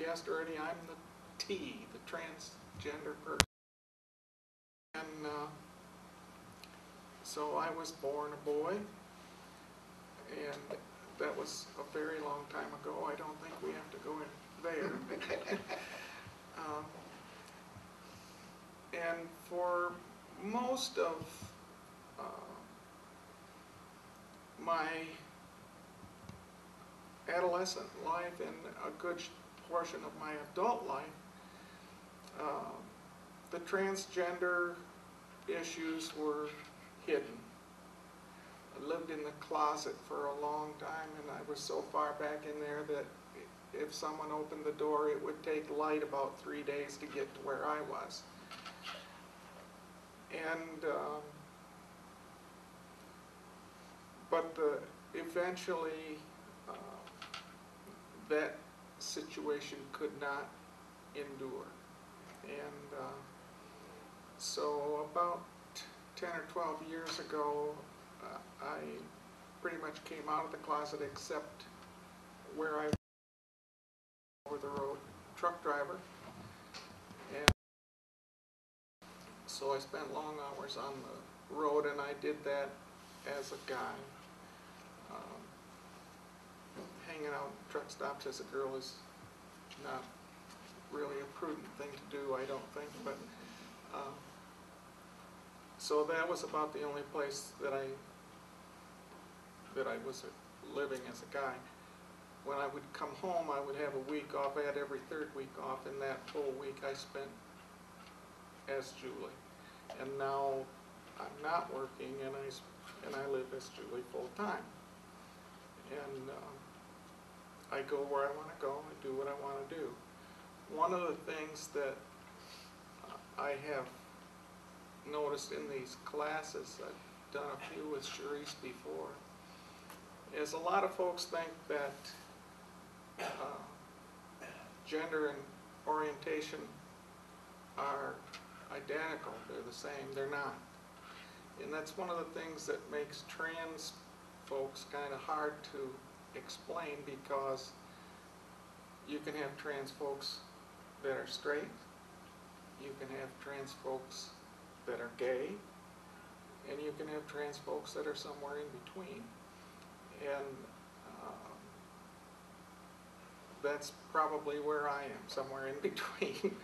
guessed already, I'm the T, the transgender person. And so I was born a boy, and that was a very long time ago. I don't think we have to go in there. And for most of my adolescent life and a good portion of my adult life, the transgender issues were hidden. I lived in the closet for a long time, and I was so far back in there that if someone opened the door, it would take light about 3 days to get to where I was. And but eventually that situation could not endure. And so about 10 or 12 years ago, I pretty much came out of the closet, except where I was over the road truck driver. And so I spent long hours on the road, and I did that as a guy. Hanging out at truck stops as a girl is not really a prudent thing to do, I don't think. But so that was about the only place that I was living as a guy. When I would come home, I would have a week off. I had every third week off, and that whole week I spent as Julie. And now I'm not working, and I live as Julie full time. And I go where I want to go, I do what I want to do. One of the things that I have noticed in these classes, I've done a few with Cherise before, is a lot of folks think that gender and orientation are identical, they're the same. They're not. And that's one of the things that makes trans folks kind of hard to explain, because you can have trans folks that are straight, you can have trans folks that are gay, and you can have trans folks that are somewhere in between. And that's probably where I am, somewhere in between.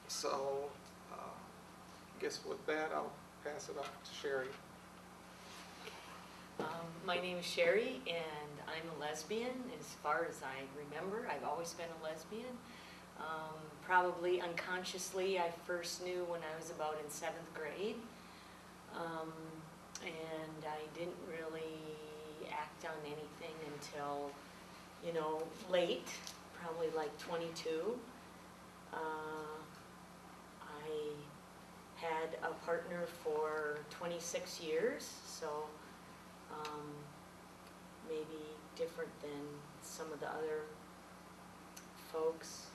So I guess with that, I'll pass it off to Sherry. My name is Sherry, and I'm a lesbian. As far as I remember, I've always been a lesbian. Probably unconsciously, I first knew when I was about in 7th grade. And I didn't really act on anything until, you know, late, probably like 22. I had a partner for 26 years, so maybe different than some of the other folks.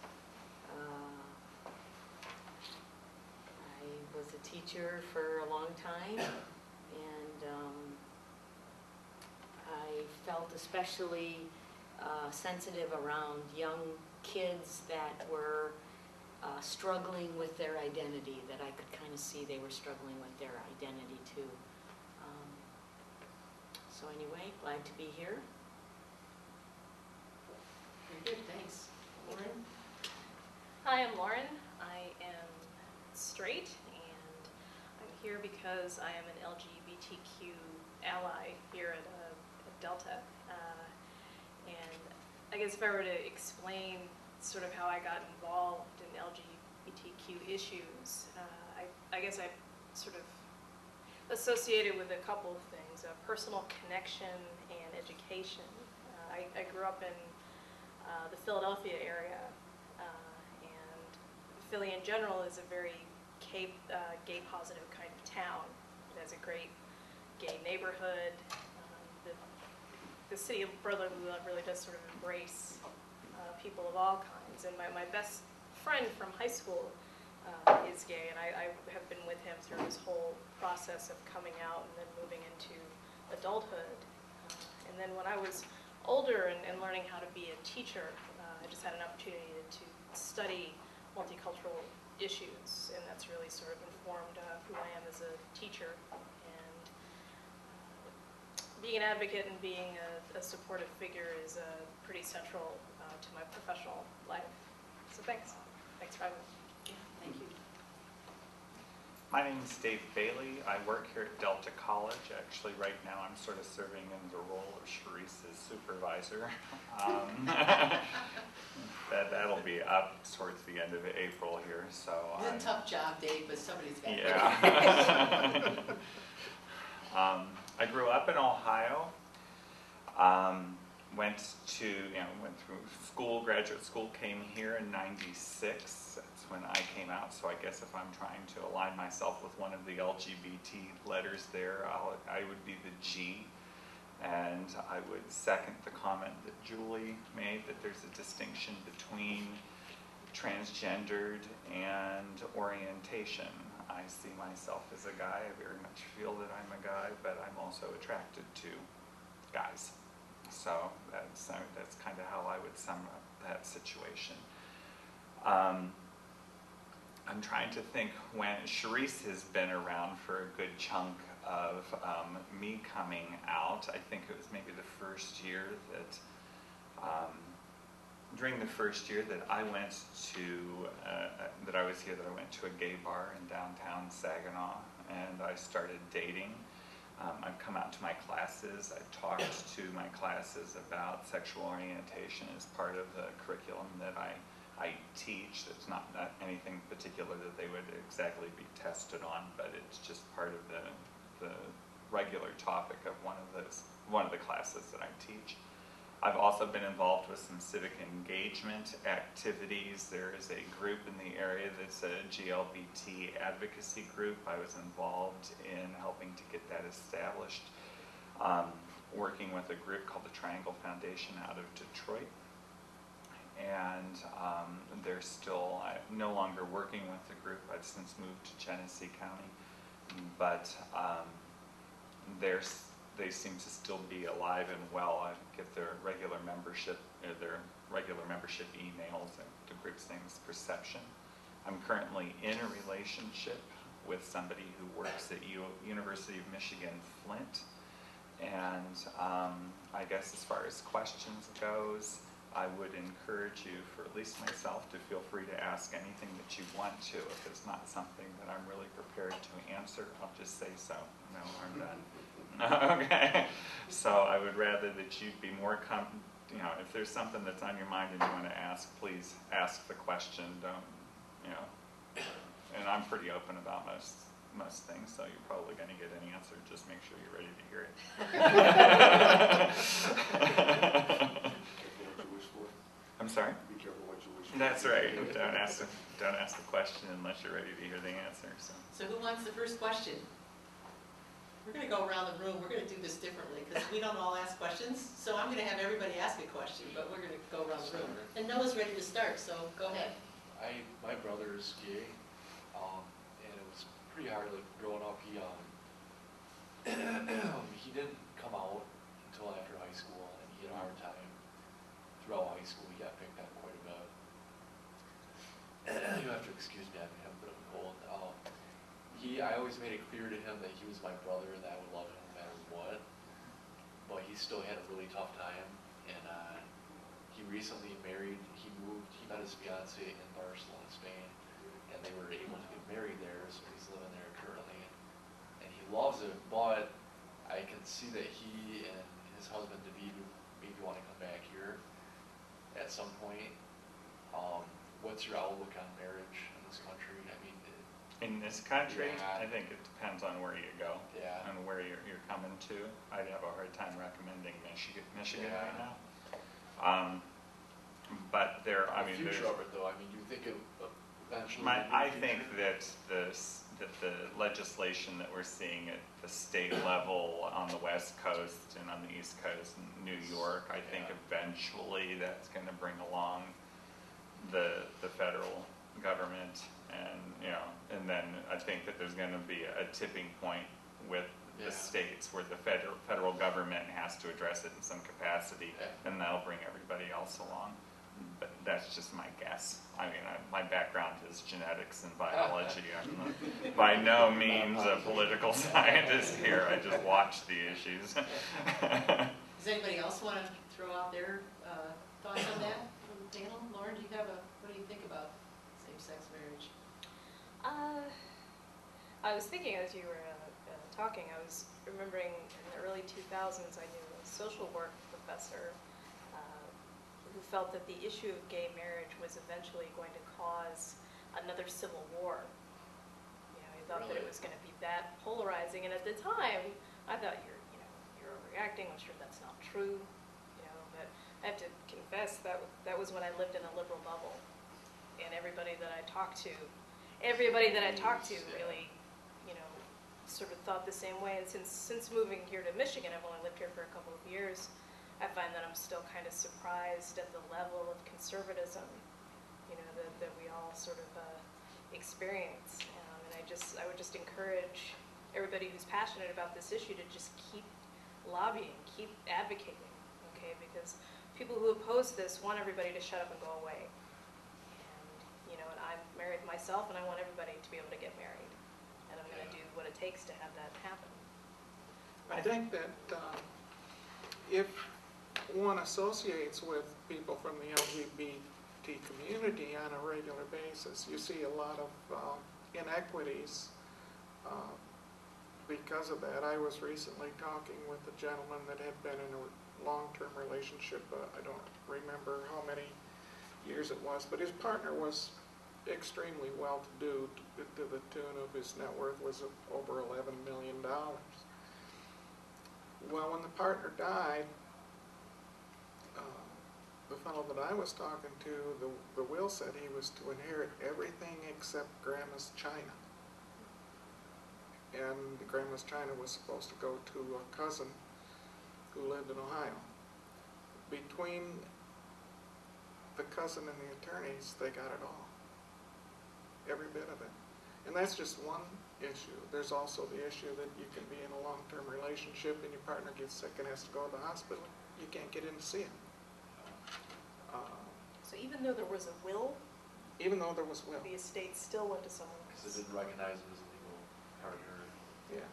I was a teacher for a long time, and I felt especially sensitive around young kids that were struggling with their identity, that I could kind of see they were struggling with their identity too. So anyway, glad to be here. Very good, thanks. Lauren? Hi, I'm Lauren. I am straight, and I'm here because I am an LGBTQ ally here at Delta. And I guess if I were to explain sort of how I got involved in LGBTQ issues, I guess I sort of associated with a couple of things, personal connection and education. I grew up in the Philadelphia area, and Philly in general is a very gay positive kind of town. It has a great gay neighborhood. The city of brotherly love really does sort of embrace people of all kinds. And my best friend from high school is gay, and I have been with him through his whole process of coming out and then moving into adulthood. And then when I was older and learning how to be a teacher, I just had an opportunity to study multicultural issues, and that's really sort of informed who I am as a teacher. And being an advocate and being a supportive figure is pretty central to my professional life. So thanks. Thanks for having me. Yeah, thank you. My name is Dave Bailey. I work here at Delta College. Actually, right now I'm sort of serving in the role of Sharice's supervisor. That'll be up towards the end of April here, so It's a tough job, Dave, but somebody's got to yeah. I grew up in Ohio. Went through school, graduate school, came here in '96. That's when I came out, so I guess if I'm trying to align myself with one of the LGBT letters there, I would be the G. And I would second the comment that Julie made, that there's a distinction between transgendered and orientation. I see myself as a guy. I very much feel that I'm a guy, but I'm also attracted to guys. So that's kind of how I would sum up that situation. I'm trying to think when Sharice has been around for a good chunk of me coming out. I think it was maybe the first year that, during the first year that I went to, that I was here, that I went to a gay bar in downtown Saginaw, and I started dating. I've come out to my classes. I've talked to my classes about sexual orientation as part of the curriculum that I teach. It's not anything particular that they would exactly be tested on, but it's just part of the regular topic of one of the classes that I teach. I've also been involved with some civic engagement activities. There is a group in the area that's a LGBT advocacy group. I was involved in helping to get that established, working with a group called the Triangle Foundation out of Detroit. And they're still, I'm no longer working with the group. I've since moved to Genesee County, but they seem to still be alive and well. I get their regular membership emails, and the group's name is Perception. I'm currently in a relationship with somebody who works at University of Michigan Flint, and I guess as far as questions goes, I would encourage you, for at least myself, to feel free to ask anything that you want to. If it's not something that I'm really prepared to answer, I'll just say so. No, I'm done. Okay. So I would rather that you be more, if there's something that's on your mind and you want to ask, please ask the question. Don't, and I'm pretty open about most things, so you're probably going to get an answer. Just make sure you're ready to hear it. I'm sorry? Be careful what you wish for. That's right. Don't ask the question unless you're ready to hear the answer. So who wants the first question? We're going to go around the room. We're going to do this differently because we don't all ask questions. So I'm going to have everybody ask a question, but we're going to go around the room. And Noah's ready to start, so go ahead. My brother is gay, and it was pretty hard growing up. He he didn't come out until after high school, and he had a hard time throughout high school. He got picked on quite a bit. You have to excuse me, I have a bit of a cold. I always made it clear to him that he was my brother and that I would love him no matter what. But he still had a really tough time, and he recently married. He met his fiance in Barcelona, Spain, and they were able to get married there. So he's living there currently, and he loves it. But I can see that he and his husband David maybe want to come back here at some point. What's your outlook on marriage in this country? I mean, In this country, Yeah. I think it depends on where you go Yeah. and where you're coming to. I'd have a hard time recommending Michigan Yeah. right now. But there, I mean, the future there's, of it, though. I mean, you think it eventually. I think that the legislation that we're seeing at the state level on the West Coast and on the East Coast, and New York, I think eventually that's going to bring along the federal government, and then I think that there's going to be a tipping point with the states where the federal government has to address it in some capacity, and that'll bring everybody else along. But that's just my guess. I mean, my background is genetics and biology. I'm by no means a political scientist here. I just watch the issues. Does anybody else want to throw out their thoughts on that from the panel? Lauren, what do you think about same-sex marriage? I was thinking as you were talking, I was remembering in the early 2000s I knew a social work professor who felt that the issue of gay marriage was eventually going to cause another civil war. You know, he thought that it was going to be that polarizing, and at the time I thought you're overreacting. I'm sure that's not true. You know, but I have to confess that was when I lived in a liberal bubble, and everybody that I talked to really, you know, sort of thought the same way. And since moving here to Michigan, I've only lived here for a couple of years, I find that I'm still kind of surprised at the level of conservatism, you know, that we all sort of experience. And I would just encourage everybody who's passionate about this issue to just keep lobbying, keep advocating, okay? Because people who oppose this want everybody to shut up and go away. And, you know, and I'm married myself, and I want everybody to be able to get married. And I'm going to do what it takes to have that happen. I think that if one associates with people from the LGBT community on a regular basis, you see a lot of inequities because of that. I was recently talking with a gentleman that had been in a long-term relationship, I don't remember how many years it was, but his partner was extremely well-to-do, to the tune of his net worth was over $11 million. Well, when the partner died, the fellow that I was talking to, the will said he was to inherit everything except Grandma's china. And Grandma's china was supposed to go to a cousin who lived in Ohio. Between the cousin and the attorneys, they got it all. Every bit of it. And that's just one issue. There's also the issue that you can be in a long-term relationship and your partner gets sick and has to go to the hospital. You can't get in to see him. So even though there was a will, even though there was will. the estate still went to someone Because else. it didn't recognize him as a legal partner. Yeah,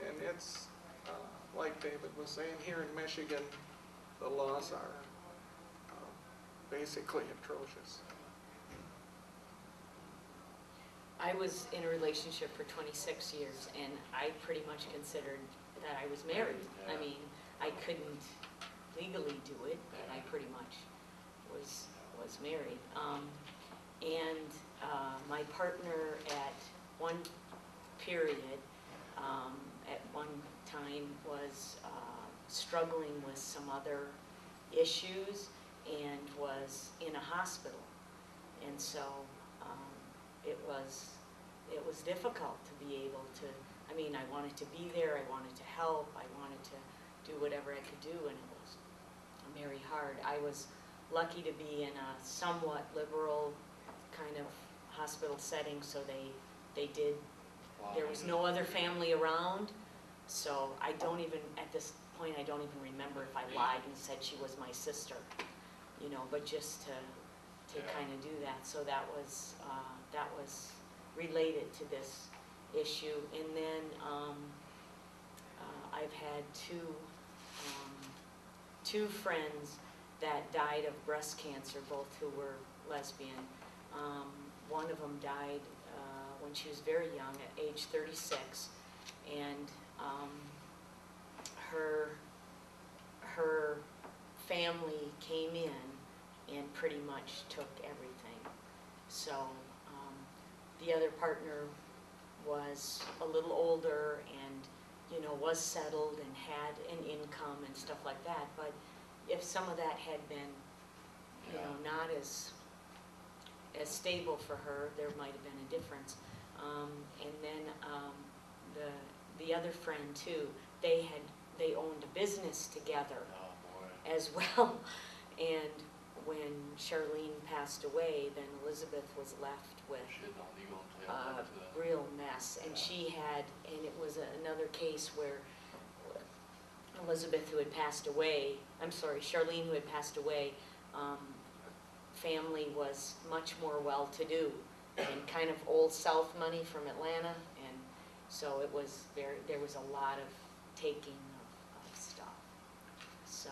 and it's, like David was saying, here in Michigan, the laws are basically atrocious. I was in a relationship for 26 years, and I pretty much considered that I was married. Yeah. I mean, I couldn't legally do it, but I pretty much was married. My partner at one period, at one time, was struggling with some other issues and was in a hospital. And so it was difficult to be able to, I mean, I wanted to be there, I wanted to help, I wanted to do whatever I could do, and it was very hard. I was lucky to be in a somewhat liberal kind of hospital setting, so they did, there was no other family around, so I don't even, at this point, I don't even remember if I lied and said she was my sister, you know, but just to kind of do that. So that was related to this issue. And then I've had two friends that died of breast cancer, both who were lesbian. One of them died when she was very young, at age 36, and her family came in and pretty much took everything. So the other partner was a little older and, you know, was settled and had an income and stuff like that. But if some of that had been, you know, not as stable for her, there might have been a difference. And then the other friend too, they owned a business together as well. And when Charlene passed away, then Elizabeth was left with a real mess. And she had, and it was another case where Elizabeth, who had passed away, I'm sorry, Charlene, who had passed away, family was much more well-to-do and kind of old South money from Atlanta, and so it was there was a lot of taking of stuff. So,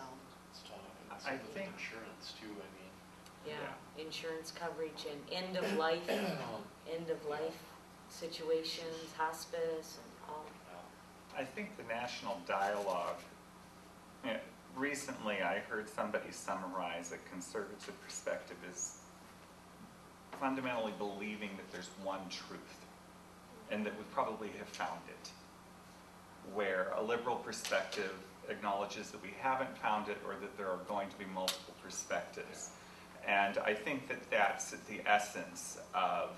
It's tough. And I same with think- insurance too, I mean. yeah, insurance coverage and end of life situations, hospice, and all. I think the national dialogue, you know, recently I heard somebody summarize a conservative perspective as fundamentally believing that there's one truth and that we probably have found it. Where a liberal perspective acknowledges that we haven't found it or that there are going to be multiple perspectives. And I think that that's the essence of,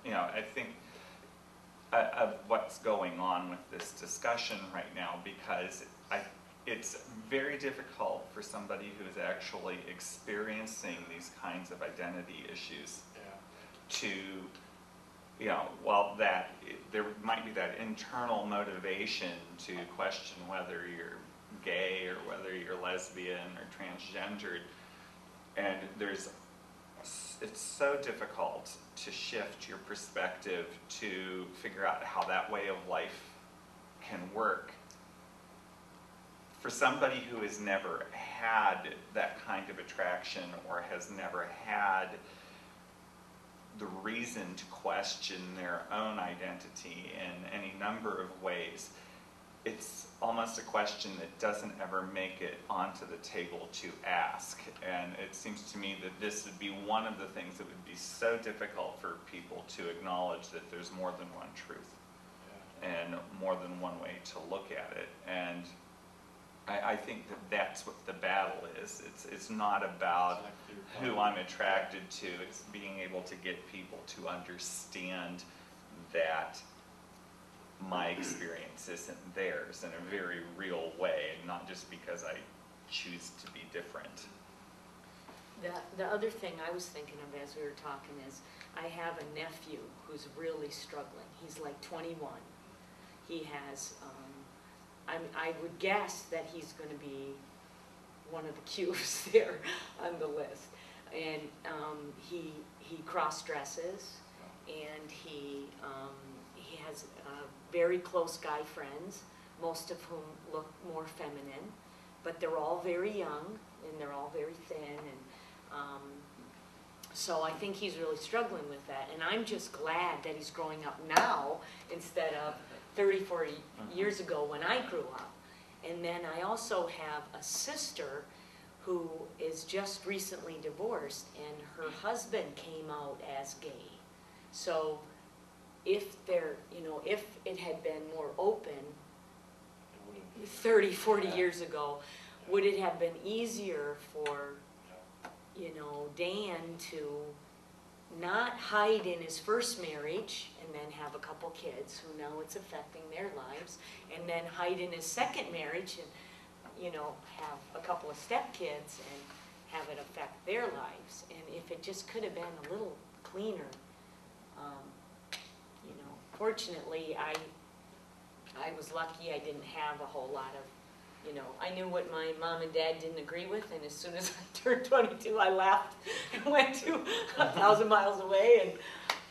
you know, I think of what's going on with this discussion right now, because it's very difficult for somebody who is actually experiencing these kinds of identity issues to, you know, while that there might be that internal motivation to question whether you're gay or whether you're lesbian or transgendered, and it's so difficult to shift your perspective to figure out how that way of life can work. For somebody who has never had that kind of attraction or has never had the reason to question their own identity in any number of ways, it's almost a question that doesn't ever make it onto the table to ask. And it seems to me that this would be one of the things that would be so difficult for people to acknowledge, that there's more than one truth and more than one way to look at it. And I think that that's what the battle is. It's not about who I'm attracted to. It's being able to get people to understand that my experience isn't theirs in a very real way, and not just because I choose to be different. The other thing I was thinking of as we were talking is, I have a nephew who's really struggling. He's like 21. He has, I would guess that he's going to be one of the Qs there on the list. And he cross-dresses, and he has very close guy friends, most of whom look more feminine, but they're all very young, and they're all very thin, and so I think he's really struggling with that. And I'm just glad that he's growing up now instead of 30, 40 years ago when I grew up. And then I also have a sister who is just recently divorced, and her husband came out as gay. So if there, you know, if it had been more open 30, 40 years ago, would it have been easier for, you know, Dan to not hide in his first marriage and then have a couple kids who now it's affecting their lives, and then hide in his second marriage and, you know, have a couple of stepkids and have it affect their lives? And if it just could have been a little cleaner, you know, fortunately I was lucky. I didn't have a whole lot of, you know, I knew what my mom and dad didn't agree with, and as soon as I turned 22, I left and went to 1,000 miles away and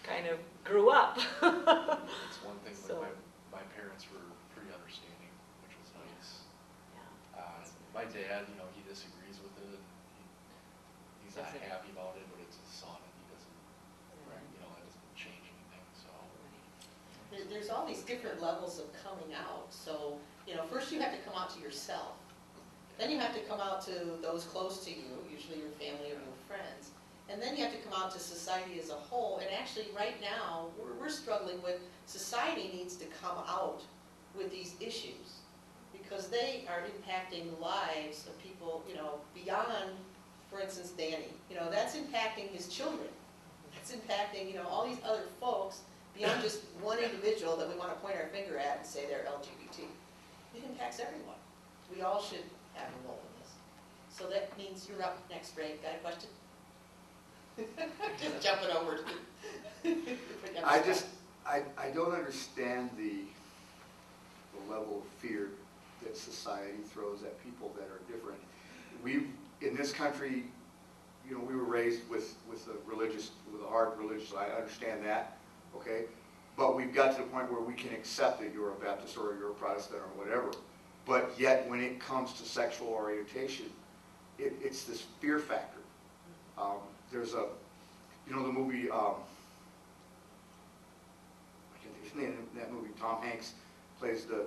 kind of grew up. That's one thing, So- like my parents were pretty understanding, which was nice. Yeah. My dad, you know, he disagrees with it, and he's not Doesn't- happy about it, but it's his son, and he doesn't, you know, that doesn't change anything, so. There's all these different levels of coming out. So, you know, first you have to come out to yourself. Then you have to come out to those close to you, usually your family or your friends. And then you have to come out to society as a whole. And actually right now, we're struggling with, society needs to come out with these issues, because they are impacting the lives of people, you know, beyond, for instance, Danny. You know, that's impacting his children. That's impacting, you know, all these other folks beyond just one individual that we want to point our finger at and say they're LGBT. It impacts everyone. We all should have a role in this. So that means you're up next, Ray. Got a question? Just jumping over to I don't understand the level of fear that society throws at people that are different. In this country, you know, we were raised with a hard religious, I understand that, okay? But we've got to the point where we can accept that you're a Baptist or you're a Protestant or whatever. But yet, when it comes to sexual orientation, it's this fear factor. There's a, you know, the movie, I can't think of his name, that movie, Tom Hanks plays the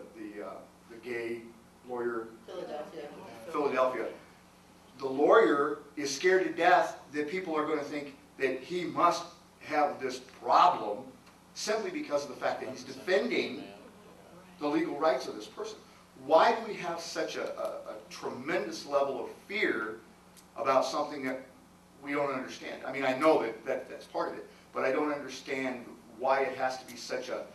gay lawyer. Philadelphia. The lawyer is scared to death that people are going to think that he must have this problem simply because of the fact that he's defending the legal rights of this person. Why do we have such a tremendous level of fear about something that we don't understand? I mean, I know that's part of it, but I don't understand why it has to be such a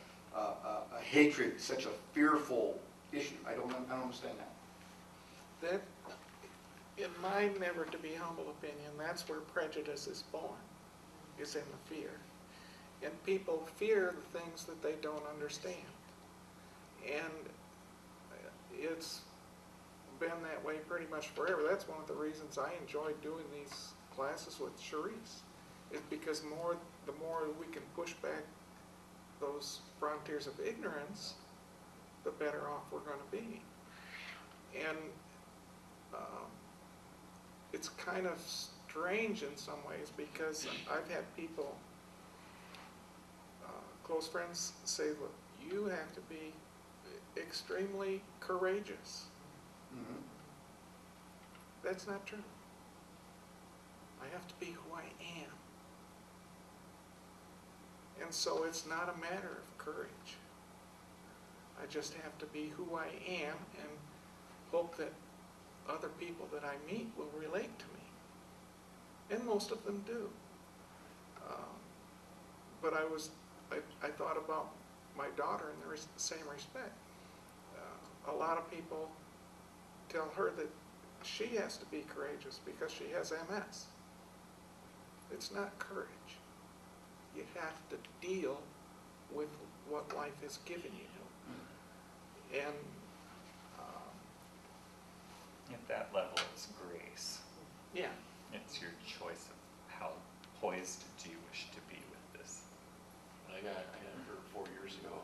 hatred, such a fearful issue. I don't understand that. That, in my never to be humble opinion, that's where prejudice is born, is in the fear. And people fear the things that they don't understand. And it's been that way pretty much forever. That's one of the reasons I enjoy doing these classes with Charisse, is because the more we can push back those frontiers of ignorance, the better off we're going to be. And it's kind of strange in some ways, because I've had people, close friends, say, look, you have to be extremely courageous. Mm-hmm. That's not true. I have to be who I am. And so it's not a matter of courage. I just have to be who I am and hope that other people that I meet will relate to me. And most of them do. But I thought about my daughter in the same respect. A lot of people tell her that she has to be courageous because she has MS. It's not courage. You have to deal with what life has given you. And At that level, it's grace. yeah, It's your choice of how poised do you wish to be with this. I got hurt 4 years ago.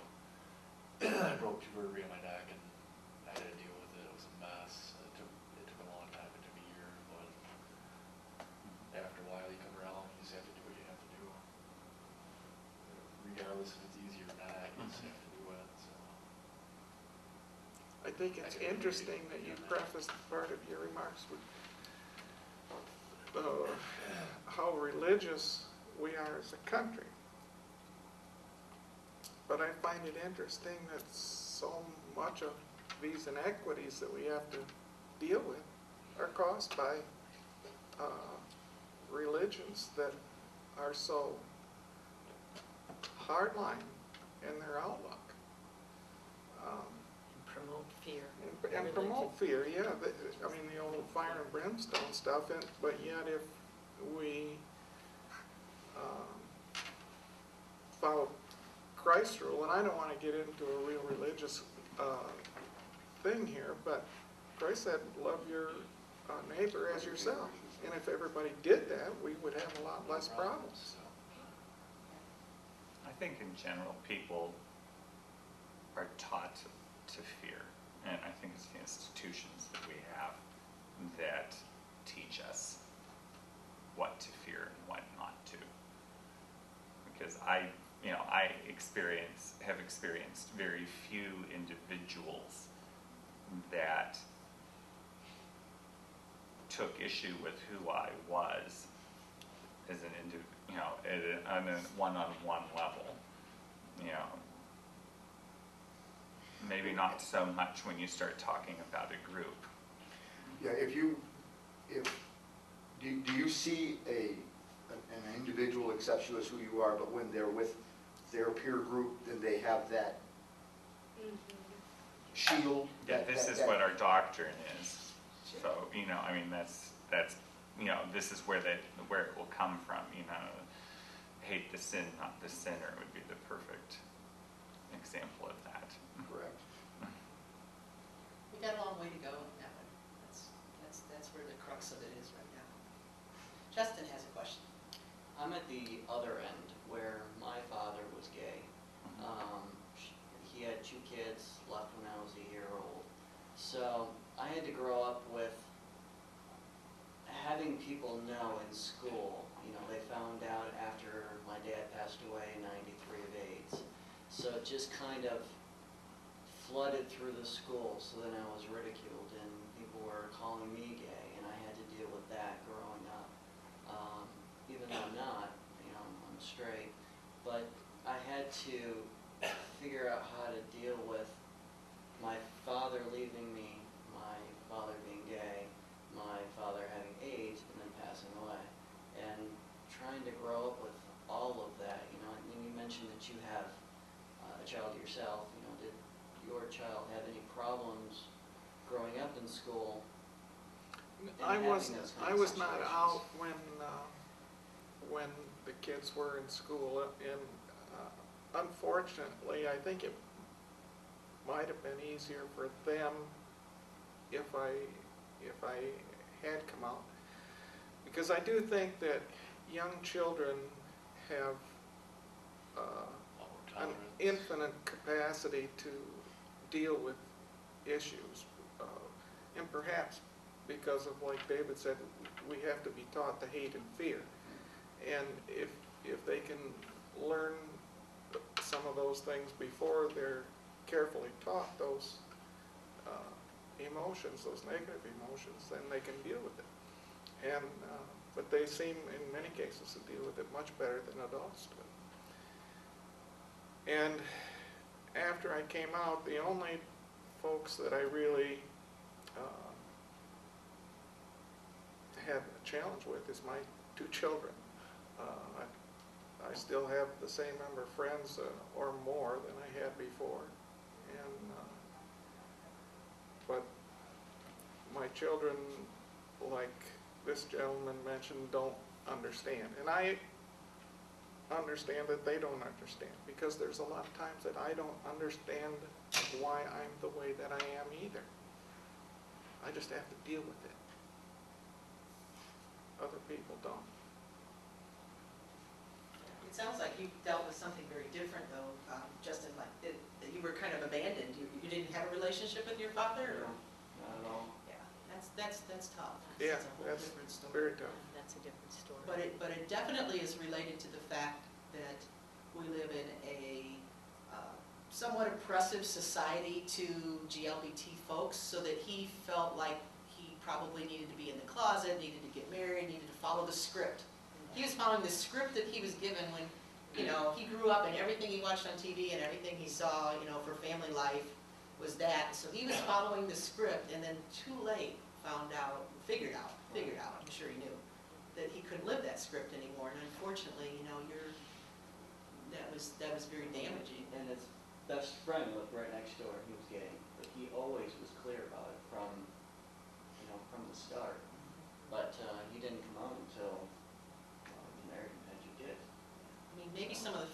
I broke 2 vertebrae in my neck, and I had to deal with it. It was a mess. It took a long time. It took a year, but after a while, you come around. You just have to do what you have to do, regardless if it's easy or not. You just have to do it. So. I think it's interesting that you prefaced part of your remarks with how religious we are as a country. But I find it interesting that so much of these inequities that we have to deal with are caused by religions that are so hardline in their outlook. Promote fear. And promote fear, yeah. I mean, the old fire and brimstone stuff, but yet if we follow Christ's rule, and I don't want to get into a real religious thing here, but Christ said, love your neighbor as yourself. And if everybody did that, we would have a lot less problems. I think in general, people are taught to fear. And I think it's the institutions that we have that teach us what to fear and what not to. Because I have experienced very few individuals that took issue with who I was as an on a one-on-one level. Maybe not so much when you start talking about a group. Yeah, do you see an individual accepts you as who you are, but when they're with their peer group, then they have that shield? Yeah, this is what our doctrine is. So, I mean, that's this is where it will come from. Hate the sin, not the sinner would be the perfect example of that. Correct. We got a long way to go on that one. That's where the crux of it is right now. Justin has a question. I'm at the other end where my father was gay. He had 2 kids, left when I was a year old. So I had to grow up with having people know in school. You know, they found out after my dad passed away in '93 of AIDS. So it just kind of flooded through the school. So then I was ridiculed and people were calling me gay, and I had to deal with that growing up. Even though I'm not, you know, I'm straight, but I had to figure out how to deal with my father leaving me, my father being gay, my father having AIDS and then passing away, and trying to grow up with all of that. You know, and you mentioned that you have a child yourself. You know, did your child have any problems growing up in school? I was having those kinds of not situations? out when the kids were in school, and unfortunately, I think it might have been easier for them if I had come out, because I do think that young children have an infinite capacity to deal with issues, and perhaps because of, like David said, we have to be taught to hate and fear. And if they can learn some of those things before they're carefully taught those emotions, those negative emotions, then they can deal with it. And but they seem, in many cases, to deal with it much better than adults do. And after I came out, the only folks that I really had a challenge with is my 2 children. I still have the same number of friends or more than I had before, and but my children, like this gentleman mentioned, don't understand, and I understand that they don't understand, because there's a lot of times that I don't understand why I'm the way that I am either. I just have to deal with it. Other people don't. It sounds like you dealt with something very different, though, Justin, like that you were kind of abandoned. You didn't have a relationship with your father? Or? Not at all. Yeah, that's tough. Yeah, That's a whole that's different story. very tough. That's a different story. But it definitely is related to the fact that we live in a somewhat oppressive society to LGBT folks, so that he felt like he probably needed to be in the closet, needed to get married, needed to follow the script. He was following the script that he was given when, you know, he grew up, and everything he watched on TV and everything he saw, you know, for family life was that. So he was following the script, and then too late figured out, I'm sure he knew, that he couldn't live that script anymore. And unfortunately, you know, that was very damaging. And his best friend lived right next door. He was gay, but he always was clear about it from the start. But he didn't come out until he married him, as you did. I mean, maybe some of the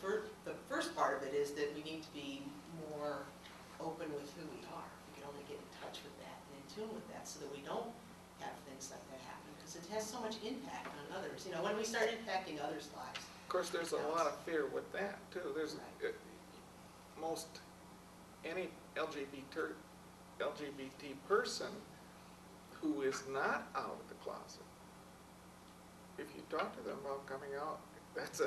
first part of it is that we need to be more open with who we are. We can only get in touch with that and in tune with that, so that we don't have things like that happen, because it has so much impact on others. You know, when we start impacting others' lives. Of course, there's a lot of fear with that too. There's any LGBT person who is not out of the closet, if you talk to them about coming out, that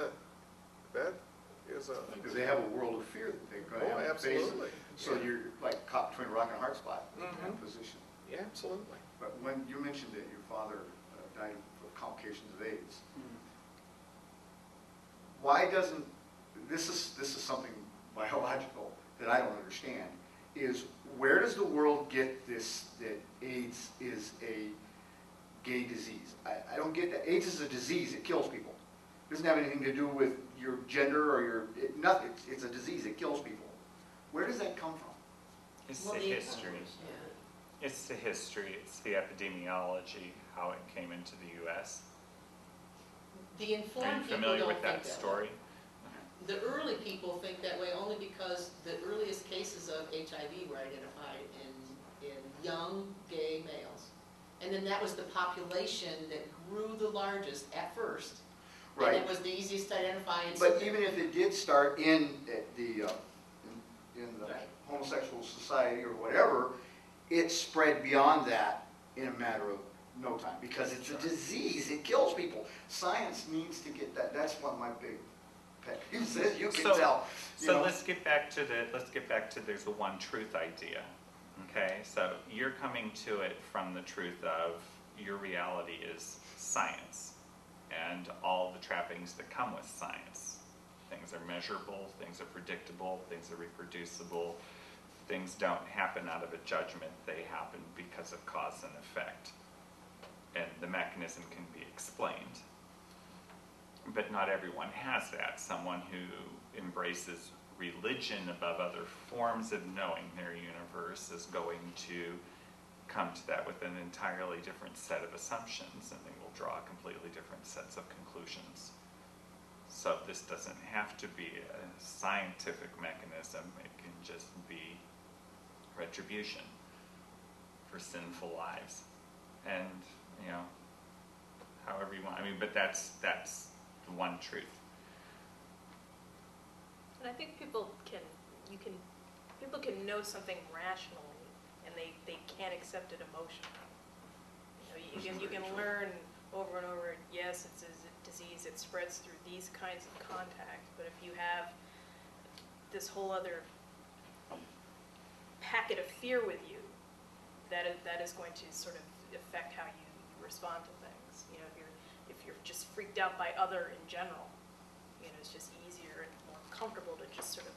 is a Because they have a world of fear that they Oh, have to face. absolutely. So Yeah. you're like caught between a rock and a hard spot in that Mhm. position. Yeah, absolutely. But when you mentioned that your father died of complications of AIDS, why doesn't, this is something biological that I don't understand, is where does the world get this, that AIDS is a gay disease? I don't get that. AIDS is a disease, it kills people. It doesn't have anything to do with your gender or nothing. It's a disease, it kills people. Where does that come from? It's Well, the the- history. It's the history, it's the epidemiology, how it came into the U.S. The Are informed you people familiar don't with think that that story? way. The early people think that way only because the earliest cases of HIV were identified in young gay males. And then that was the population that grew the largest at first. Right. And it was the easiest to identify. And But so even if it did start in the Right. homosexual society or whatever, it spread beyond that in a matter of no time, because it's a disease, it kills people. Science needs to get that, that's one of my big pet peeves, is you can tell. you So know. let's get back to there's a one truth idea. Okay, so you're coming to it from the truth of your reality is science and all the trappings that come with science. Things are measurable, things are predictable, things are reproducible. Things don't happen out of a judgment, they happen because of cause and effect. And the mechanism can be explained. But not everyone has that. Someone who embraces religion above other forms of knowing their universe is going to come to that with an entirely different set of assumptions, and they will draw completely different sets of conclusions. So this doesn't have to be a scientific mechanism, it can just be retribution for sinful lives. And, you know, however you want, I mean, but that's the one truth. And I think people can know something rationally, and they can't accept it emotionally. You can learn over and over, yes, it's a disease, it spreads through these kinds of contact, but if you have this whole other packet of fear with you, that is going to sort of affect how you respond to things. You know, if you're just freaked out by other in general, you know, it's just easier and more comfortable to just sort of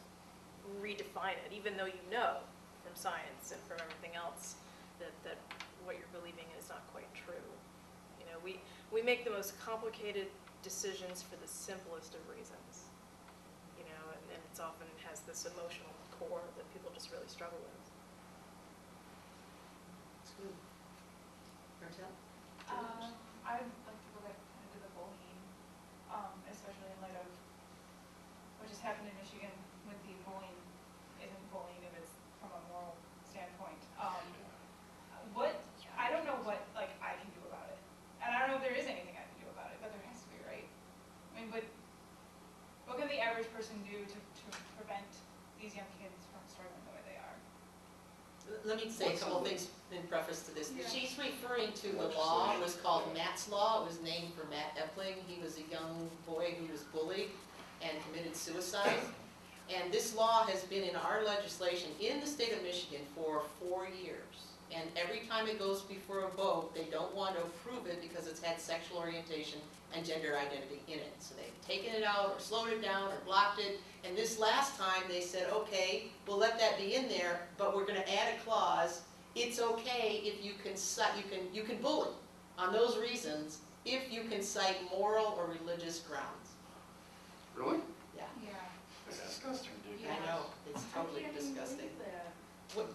redefine it, even though you know from science and from everything else that what you're believing is not quite true. You know, we make the most complicated decisions for the simplest of reasons. You know, and it's often has this emotional core that people just really struggle with. Martell? I'd like to go back into the bullying, especially in light of what just happened in Michigan with the bullying isn't bullying if it's from a moral standpoint. I don't know what I can do about it, and I don't know if there is anything I can do about it, but there has to be, right? I mean, but what can the average person do to prevent these young kids from struggling the way they are? Let me say a couple things in preface to this. Yeah. She's referring to the law. It was called Matt's Law. It was named for Matt Epling. He was a young boy who was bullied and committed suicide. And this law has been in our legislation in the state of Michigan for 4 years. And every time it goes before a vote, they don't want to approve it because it's had sexual orientation and gender identity in it. So they've taken it out or slowed it down or blocked it. And this last time they said, okay, we'll let that be in there, but we're going to add a clause. It's okay if you can cite, you can bully on those reasons if you can cite moral or religious grounds. Really? Yeah, Yeah. It's disgusting, dude. I know, it's totally disgusting. That. What-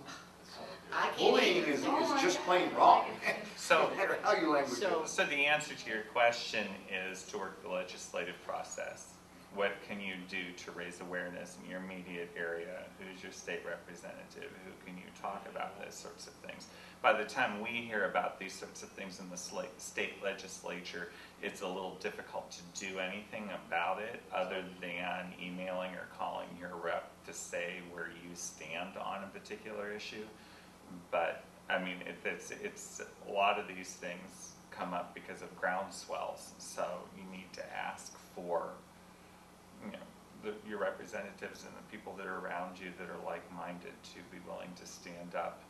I can't Bullying even- is Oh my just God. plain wrong, So, no matter how you language So- it. so the answer to your question is to work the legislative process. What can you do to raise awareness in your immediate area? Who's your state representative? Who can you talk about those sorts of things? By the time we hear about these sorts of things in the state legislature, it's a little difficult to do anything about it other than emailing or calling your rep to say where you stand on a particular issue. But I mean, it's a lot of these things come up because of groundswells. So you need to ask for, you know, your representatives and the people that are around you that are like-minded to be willing to stand up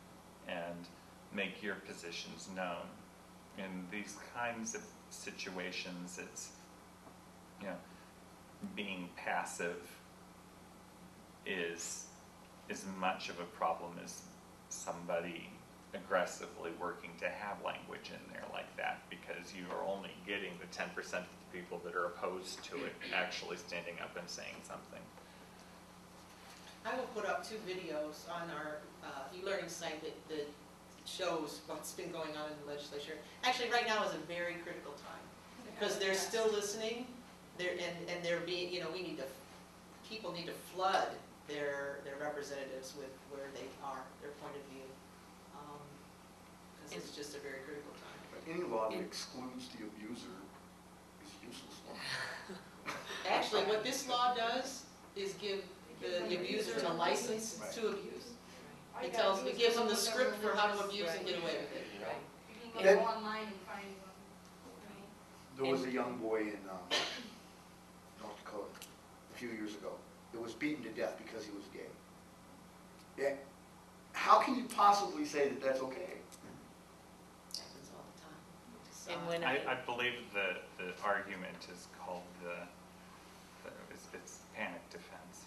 and make your positions known. In these kinds of situations, it's, you know, being passive is as much of a problem as somebody aggressively working to have language in there like that, because you are only getting the 10% of the people that are opposed to it actually standing up and saying something. I will put up 2 videos on our e-learning site that shows what's been going on in the legislature. Actually, right now is a very critical time because they're still listening. And they're being, you know, people need to flood their representatives with where they are, their point of view. because it's just a very critical time. Any law that excludes the abuser is useless law. Actually, what this law does is give the abuser a license to abuse. It gives them the script for how to abuse and get away with it. Right. You can go online and find them. There was a young boy in North Dakota a few years ago that was beaten to death because he was gay. Yeah. How can you possibly say that that's okay? Happens all the time. And when I believe the argument is called it's panic defense.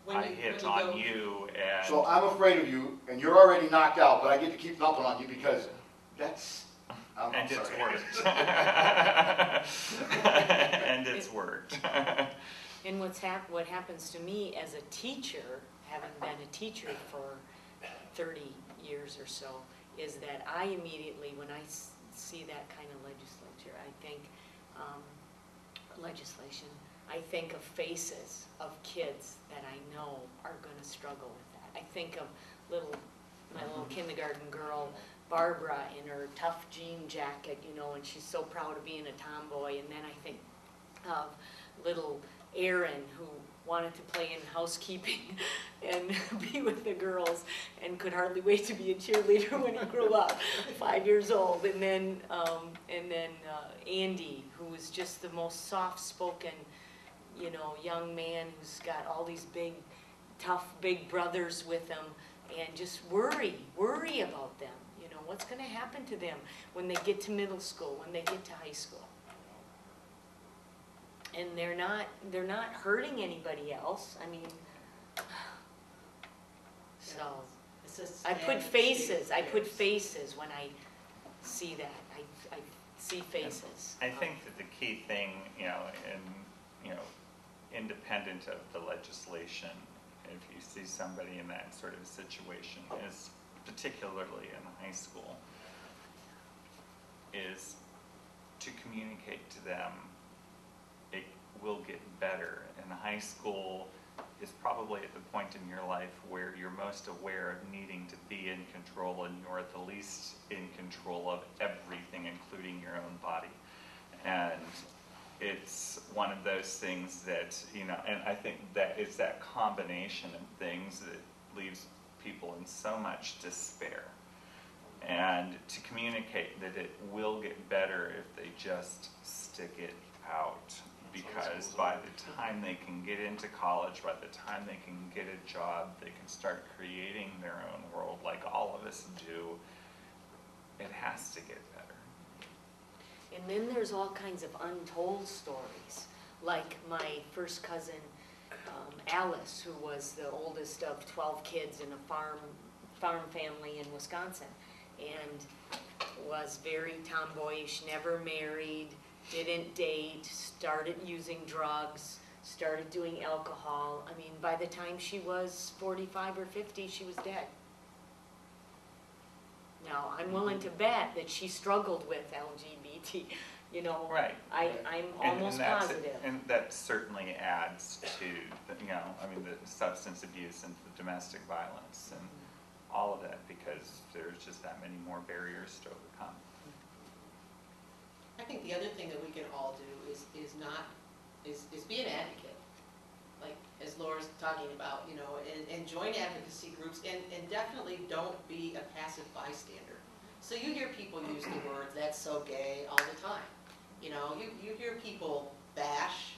When I you- hit when on go- you and. So I'm afraid of you, and you're already knocked out, but I get to keep thumping on you because that's. I'm And it's sorry. worked. And it's worked. And what happens to me as a teacher, having been a teacher for 30 years or so, is that I immediately, when I see that kind of legislature, I think legislation, I think of faces of kids that I know are going to struggle with that. I think of my little kindergarten girl, Barbara, in her tough jean jacket, you know, and she's so proud of being a tomboy. And then I think of little Aaron, who wanted to play in housekeeping and be with the girls and could hardly wait to be a cheerleader when he grew up, 5 years old. And then Andy, who was just the most soft-spoken, you know, young man who's got all these big, tough, big brothers with him, and just worry about them. You know, what's going to happen to them when they get to middle school, when they get to high school? And they're not hurting anybody else. I mean, so It's just I put standard faces. I put procedures. faces when I see that. I see faces. I think that the key thing, independent of the legislation, if you see somebody in that sort of situation, is particularly in high school, is to communicate to them it will get better. And high school is probably at the point in your life where you're most aware of needing to be in control, and you're the least in control of everything, including your own body. And it's one of those things that, and I think that it's that combination of things that leaves people in so much despair. And to communicate that it will get better if they just stick it out. Because by the time they can get into college, by the time they can get a job, they can start creating their own world like all of us do. It has to get better. And then there's all kinds of untold stories, like my first cousin, Alice, who was the oldest of 12 kids in a farm family in Wisconsin, and was very tomboyish, never married, didn't date, started using drugs, started doing alcohol. I mean, by the time she was 45 or 50, she was dead. Now, I'm willing to bet that she struggled with LGBT, Right. I'm almost positive. And that certainly adds to, the substance abuse and the domestic violence and all of that, because there's just that many more barriers to overcome. I think the other thing that we can all do is be an advocate, like as Laura's talking about, and join advocacy groups, and definitely don't be a passive bystander. So you hear people use the word "that's so gay" all the time. You hear people bash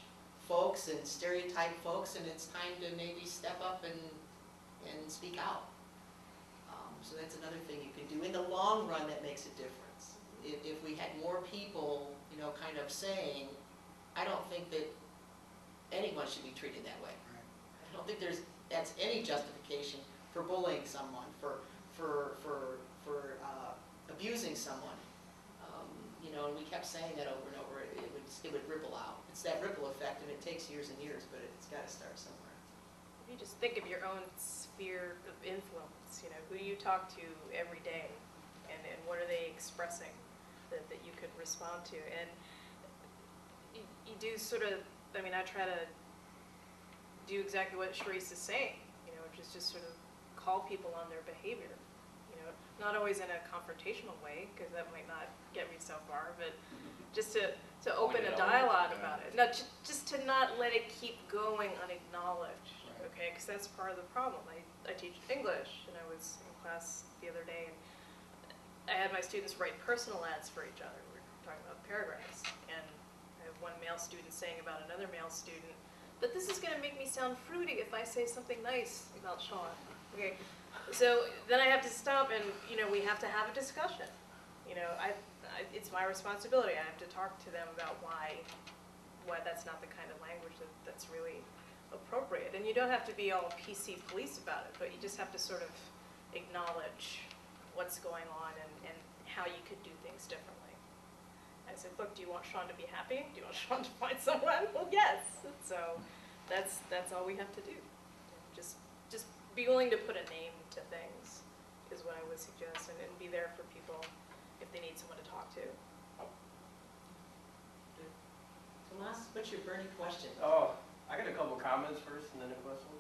folks and stereotype folks, and it's time to maybe step up and speak out. So that's another thing you can do. In the long run, that makes a difference. If we had more people, kind of saying, I don't think that anyone should be treated that way. I don't think that's any justification for bullying someone, for abusing someone. And we kept saying that over and over. It would ripple out. It's that ripple effect, and it takes years and years, but it's got to start somewhere. You just think of your own sphere of influence, who do you talk to every day, and what are they expressing that you could respond to? And you do sort of, I try to do exactly what Sharice is saying, which is just sort of call people on their behavior. not always in a confrontational way, because that might not get me so far, but just to open a dialogue about it. No, just to not let it keep going unacknowledged, okay? Because that's part of the problem. I teach English, and I was in class the other day, and I had my students write personal ads for each other. We were talking about paragraphs, and I have one male student saying about another male student, but this is going to make me sound fruity if I say something nice about Sean. Okay, so then I have to stop, and we have to have a discussion. It's my responsibility. I have to talk to them about why that's not the kind of language that's really appropriate. And you don't have to be all PC police about it, but you just have to sort of acknowledge what's going on and how you could do things differently. I said, look, do you want Sean to be happy? Do you want Sean to find someone? Well, yes. So that's all we have to do. Just be willing to put a name to things is what I would suggest, and be there for people if they need someone to talk to. Tomas, what's your burning question? Oh, I got a couple comments first and then a question.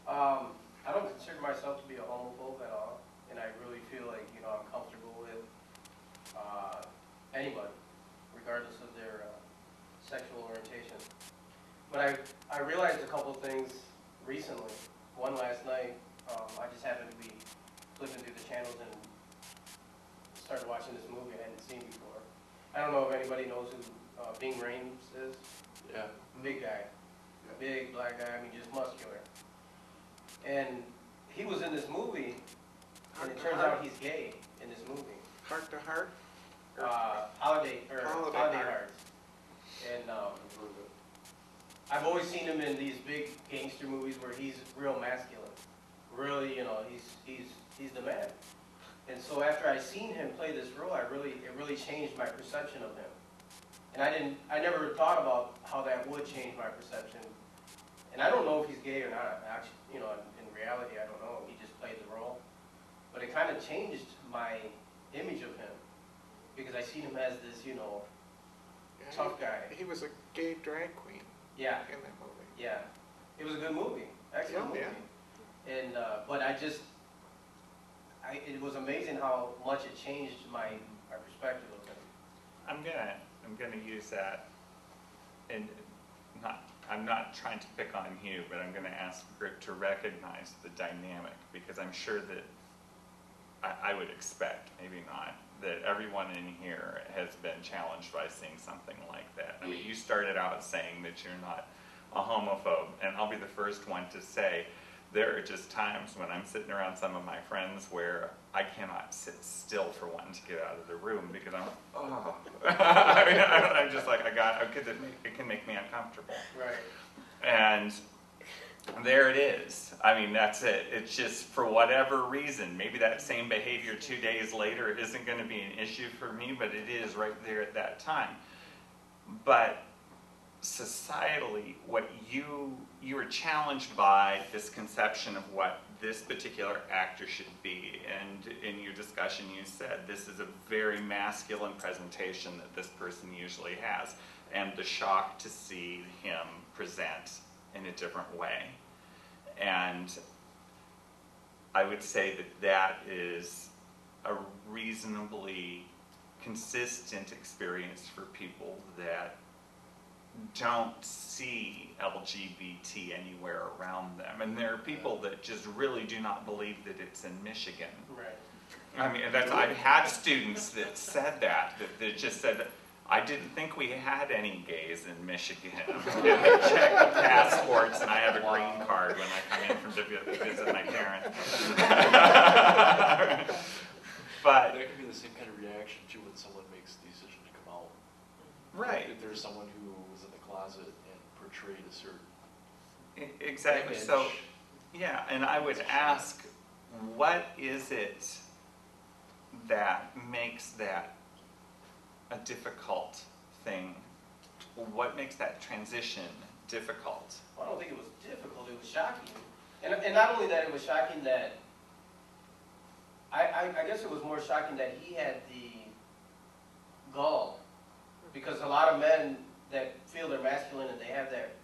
I don't consider myself to be a homophobe at all, and I really feel like, I'm comfortable with anybody, regardless of their sexual orientation. But I realized a couple things recently. One last night, I just happened to be flipping through the channels and started watching this movie I hadn't seen before. I don't know if anybody knows who Bing Rames is. Yeah. Big guy. Big black guy, just muscular. And he was in this movie, and it turns out he's gay in this movie. Heart to Heart? Holiday Hearts. And I've always seen him in these big gangster movies where he's real masculine. Really, he's the man. And so after I seen him play this role, it really changed my perception of him. And I never thought about how that would change my perception. And I don't know if he's gay or not. Actually, in reality, I don't know. He just played the role. But it kind of changed my image of him, because I seen him as this, tough guy. He was a gay drag queen. Yeah. In that movie. Yeah. It was a good movie. Excellent movie. Yeah. And but it was amazing how much it changed my perspective of him. I'm gonna use that, and I'm not trying to pick on you, but I'm gonna ask the group to recognize the dynamic, because I'm sure that I would expect, maybe not, that everyone in here has been challenged by seeing something like that. I mean, you started out saying that you're not a homophobe, and I'll be the first one to say there are just times when I'm sitting around some of my friends where I cannot sit still for one to get out of the room, because I'm, oh. I'm just like, it can make me uncomfortable. Right. And there it is. I mean, that's it. It's just, for whatever reason, maybe that same behavior 2 days later isn't going to be an issue for me, but it is right there at that time. But societally, what you were challenged by this conception of what this particular actor should be, and in your discussion you said this is a very masculine presentation that this person usually has, and the shock to see him present in a different way. And I would say that is a reasonably consistent experience for people that don't see LGBT anywhere around them. And there are people that just really do not believe that it's in Michigan. Right. I mean, I've had students that said that just said, I didn't think we had any gays in Michigan. And they check the passports, and I have a green card when I come in to visit my parents. But that could be the same kind of reaction too when someone makes the decision to come out. Right. If there's someone who was in the closet and portrayed a certain exactly. image. So, yeah, and I would ask, what is it that makes that a difficult thing? What makes that transition difficult? Well, I don't think it was difficult. It was shocking. And not only that, it was shocking that, I guess it was more shocking that he had the gall. Because a lot of men that feel they're masculine and they have that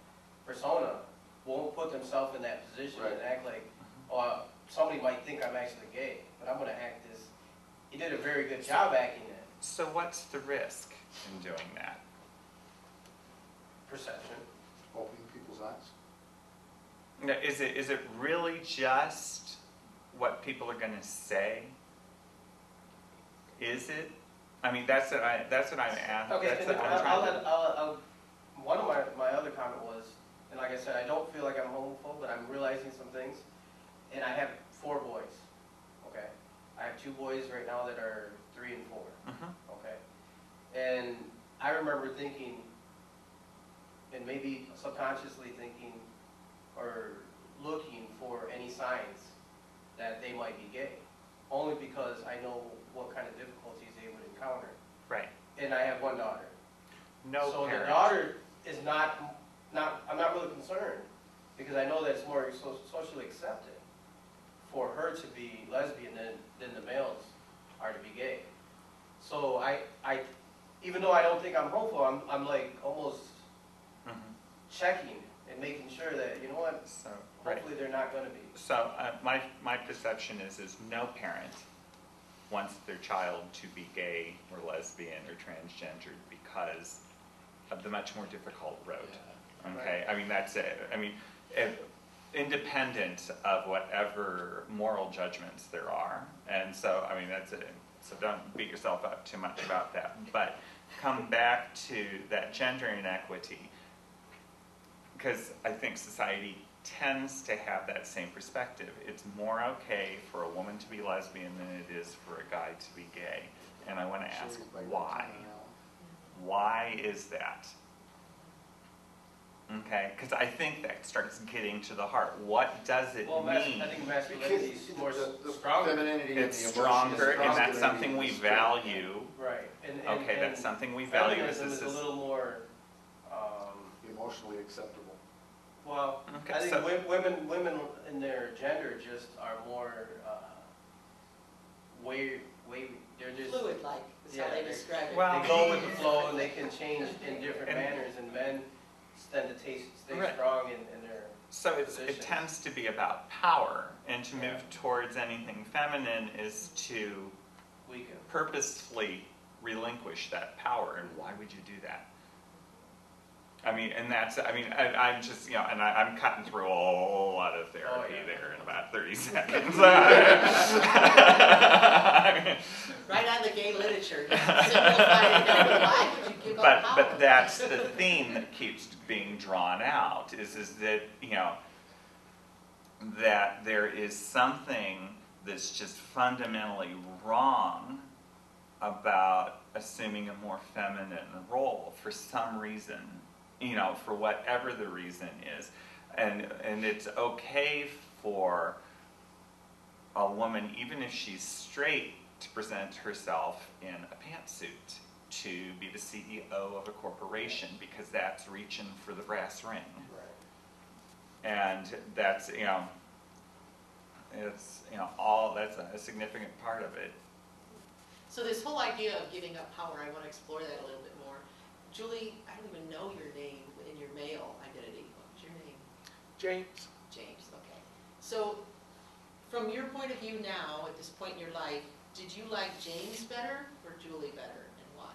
persona won't put themselves in that position and act like, oh, somebody might think I'm actually gay, but I'm gonna act as, he did a very good job acting it. So what's the risk in doing that? Perception. Opening people's eyes. Now, is it really just what people are going to say? Is it? I mean, that's what I'm asking. Okay, That's and what I'm trying to. one of my other comment was, and like I said, I don't feel like I'm homophobe, but I'm realizing some things. And I have 4 boys, okay? I have 2 boys right now that are 3 and 4, okay? And I remember thinking, and maybe subconsciously thinking, or looking for any signs that they might be gay, only because I know what kind of difficulties they would encounter. Right. And I have 1 daughter. No So parent. the daughter is not, I'm not really concerned, because I know that it's more socially accepted for her to be lesbian than the males are to be gay. So I even though I don't think I'm hopeful, I'm like almost checking and making sure that, you know what, So, hopefully they're not going to be. So my perception is no parent wants their child to be gay or lesbian or transgendered because of the much more difficult road. Yeah. Okay, I mean that's it. I mean, independent of whatever moral judgments there are, and so I mean that's it. So don't beat yourself up too much about that. But come back to that gender inequity, because I think society tends to have that same perspective. It's more okay for a woman to be lesbian than it is for a guy to be gay. And I want to ask why. Why is that? Okay, because I think that starts getting to the heart. What does it mean? I think masculinity is more The stronger. femininity and It's the emotion stronger, is and that's masculinity something we is strength. value. Right. And Okay, and that's something we value. feminism is a little more, Emotionally acceptable. well, Okay, I think so- women in their gender just are more, they're just. Fluid-like, is how Yeah, they they- describe it. Well- They go with the flow and they can change in different And- manners, and men tend to stay Right. strong in their So it positions. tends to be about power, and to Yeah. move towards anything feminine is to weaken. purposefully relinquish that power. And why would you do that? I mean, and that's, I mean, I'm just, you know, and I'm cutting through a whole lot of therapy there in about 30 seconds. I mean, Right on the gay literature, simplify it down to why would you give up power? but that's the theme that keeps being drawn out is that, you know, that there is something that's just fundamentally wrong about assuming a more feminine role for some reason, you know, for whatever the reason is. And it's okay for a woman, even if she's straight, to present herself in a pantsuit to be the CEO of a corporation, because that's reaching for the brass ring. Right. And that's, you know, it's, you know, all, that's a significant part of it. So this whole idea of giving up power, I want to explore that a little bit more. Julie, I don't even know your name in your male identity. What's your name? James, James, okay. So from your point of view now, at this point in your life, did you like James better or Julie better, and why?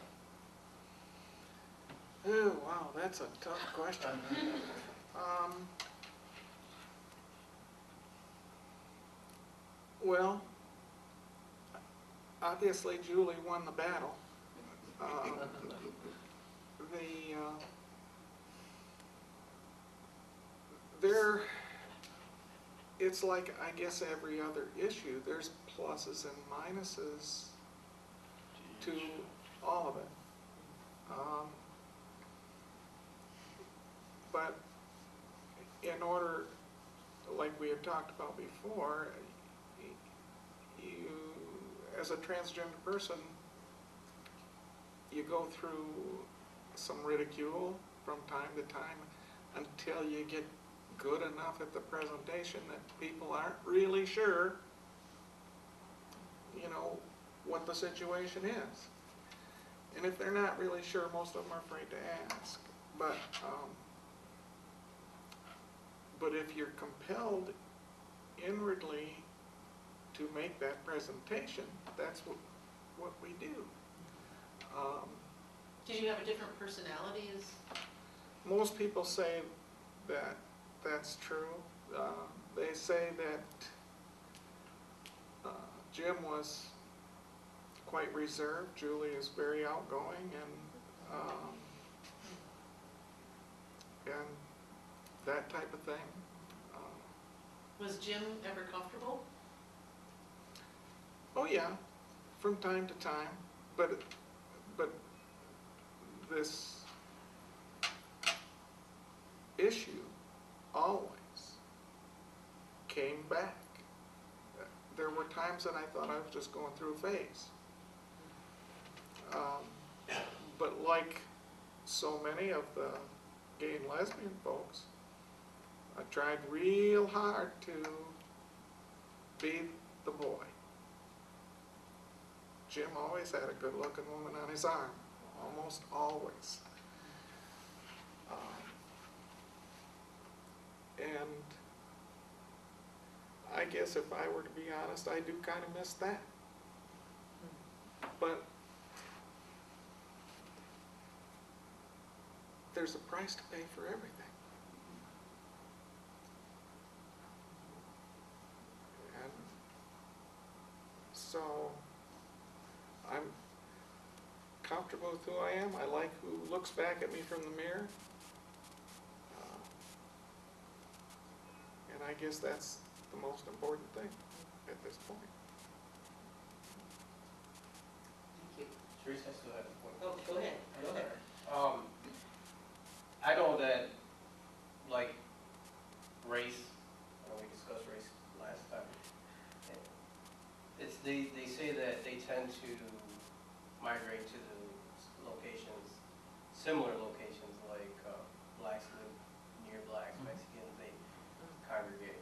oh, wow, that's a tough question. Well, obviously Julie won the battle. It's like, I guess, every other issue. There's pluses and minuses to all of it. But in order, like we had talked about before, you, as a transgender person, you go through some ridicule from time to time until you get good enough at the presentation that people aren't really sure, you know, what the situation is. And if they're not really sure, most of them are afraid to ask. But if you're compelled inwardly to make that presentation, that's what we do. Did you have a different personality as? Most people say that that's true. They say that Jim was quite reserved. Julie is very outgoing, and that type of thing. Was Jim ever comfortable? Oh yeah, from time to time, but this issue always came back. There were times that I thought I was just going through a phase. But like so many of the gay and lesbian folks, I tried real hard to be the boy. Jim always had a good-looking woman on his arm, almost always. And I guess if I were to be honest, I do kind of miss that. But there's a price to pay for everything. And so I'm comfortable with who I am. I like who looks back at me from the mirror. And I guess that's the most important thing at this point. Thank you. Teresa, I still have a point. Oh, go ahead, go ahead. I know that, like, race, we discussed race last time. They say that they tend to migrate to the locations, similar locations, like blacks live near blacks, Mexicans, they congregate.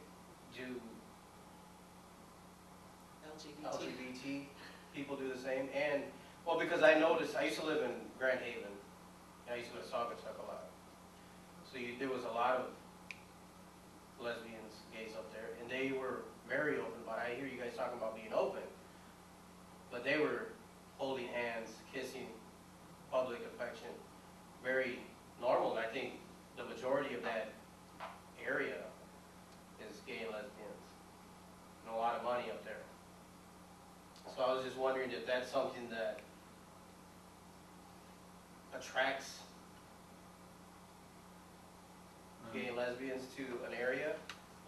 Do LGBT people do the same? And, well, because I noticed, I used to live in Grand Haven, and I used to go to Saugatuck a lot. So there was a lot of lesbians, gays up there, and they were very open about it. I hear you guys talking about being open, but they were holding hands, kissing, public affection, very normal. And I think the majority of that area is gay and lesbians, and a lot of money up there. So I was just wondering if that's something that attracts gay and lesbians to an area,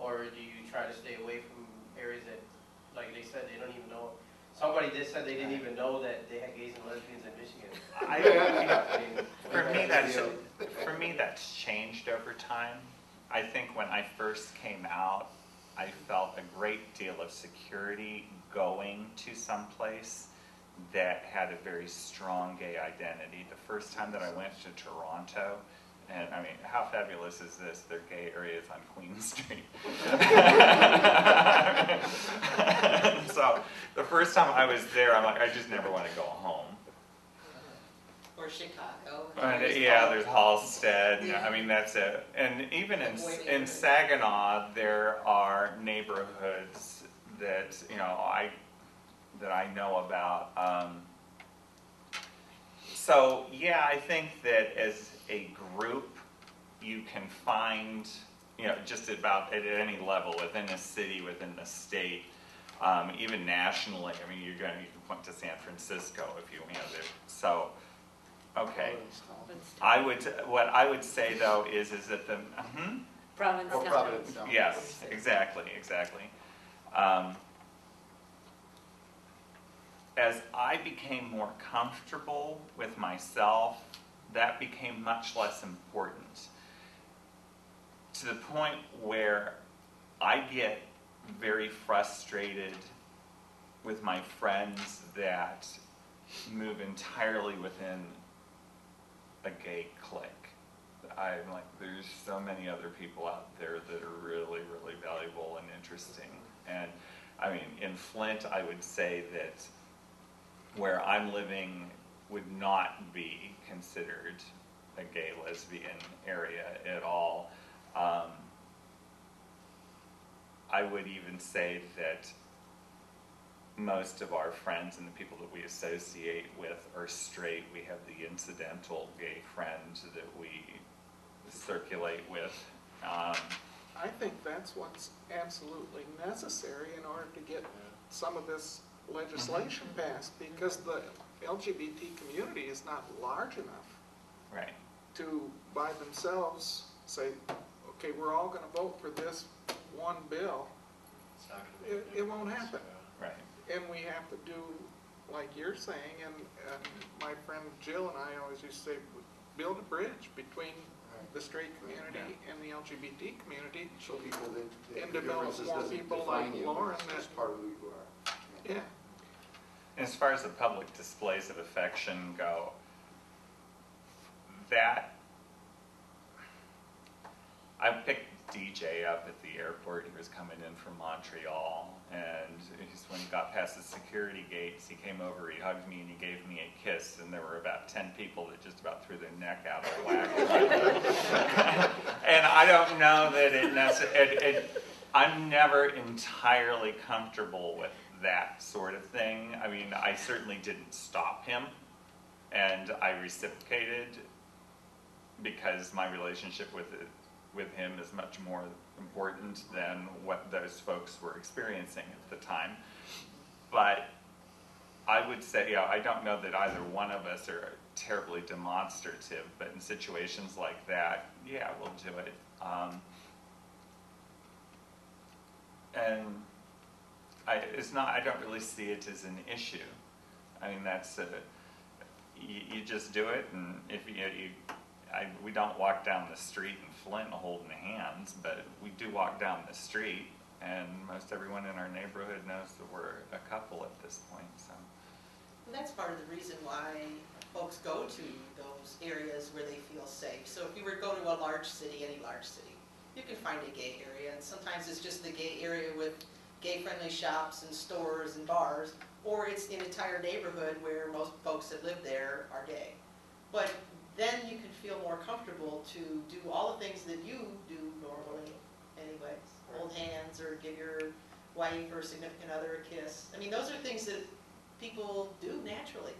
or do you try to stay away from areas that, like they said, they don't even know? Somebody did said they didn't even know that they had gays and lesbians in Michigan. For me, that's changed over time. I think when I first came out, I felt a great deal of security going to some place that had a very strong gay identity. The first time that I went to Toronto, and I mean, how fabulous is this? Their gay area is on Queen Street. So the first time I was there, I'm like, I just never want to go home. Or Chicago. Yeah, there's Halstead. Yeah. I mean, that's it. And even in Saginaw, there are neighborhoods that I know about. So yeah, I think that as a group, you can find, just about at any level within a city, within the state, even nationally. I mean, you can point to San Francisco if you there. So, okay. What I would say though is that the Provincetown. yes, exactly. As I became more comfortable with myself, that became much less important. To the point where I get very frustrated with my friends that move entirely within a gay clique. I'm like, there's so many other people out there that are really, really valuable and interesting. And I mean, in Flint, I would say that where I'm living would not be considered a gay lesbian area at all. I would even say that most of our friends and the people that we associate with are straight. We have the incidental gay friend that we circulate with. I think that's what's absolutely necessary in order to get some of this legislation passed, because the LGBT community is not large enough Right. to, by themselves, say, okay, we're all gonna vote for this one bill. It's not gonna be. It won't happen. Right. And we have to do, like you're saying, and my friend Jill and I always used to say, build a bridge between the straight community and the LGBT community. Show people that And the develop differences more doesn't people define like you, Lauren it's that- just part of who you are. Yeah. As far as the public displays of affection go, that, I picked DJ up at the airport. He was coming in from Montreal, and when he got past the security gates, he came over, he hugged me, and he gave me a kiss, and there were about 10 people that just about threw their neck out of whack. And I don't know that I'm never entirely comfortable with that sort of thing. I mean, I certainly didn't stop him, and I reciprocated, because my relationship with him is much more important than what those folks were experiencing at the time. But I would say, I don't know that either one of us are terribly demonstrative, but in situations like that, yeah, we'll do it. And I don't really see it as an issue. I mean, that's, you just do it, and if we don't walk down the street in Flint holding hands, but we do walk down the street, and most everyone in our neighborhood knows that we're a couple at this point, so. And that's part of the reason why folks go to those areas where they feel safe. So if you were to go to a large city, any large city, you can find a gay area, and sometimes it's just the gay area with gay-friendly shops and stores and bars, or it's an entire neighborhood where most folks that live there are gay. But then you can feel more comfortable to do all the things that you do normally anyways. Hold hands, or give your wife or significant other a kiss. I mean, those are things that people do naturally.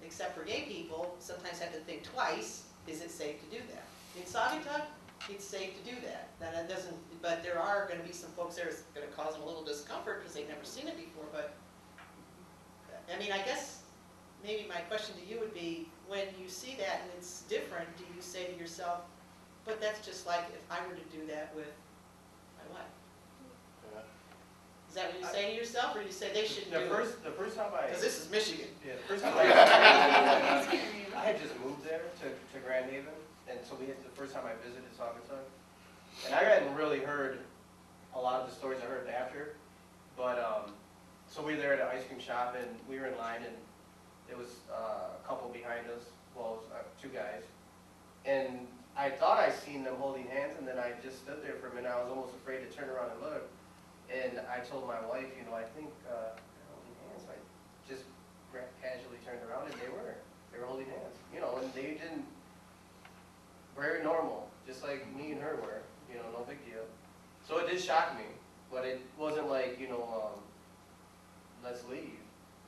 Except for gay people, sometimes have to think twice, is it safe to do that? In Saugatuck, it's safe to do that. Now, that doesn't, but there are going to be some folks there that's going to cause them a little discomfort because they've never seen it before. But, I mean, I guess maybe my question to you would be, when you see that and it's different, do you say to yourself, but that's just like if I were to do that with my wife? Is that what you say to yourself, or do you say they should do it? The first time I... Because this is Michigan. Yeah, the first time I had just moved there to Grand Haven, and so the first time I visited Saugatuck, and I hadn't really heard a lot of the stories I heard after, but so we were there at an ice cream shop, and we were in line, and there was a couple behind us, well, it was, two guys, and I thought I seen them holding hands, and then I just stood there for a minute. I was almost afraid to turn around and look, and I told my wife, I think they're holding hands. I just casually turned around, and they were holding hands, and they didn't, very normal, just like me and her were, no big deal. So it did shock me, but it wasn't like, let's leave,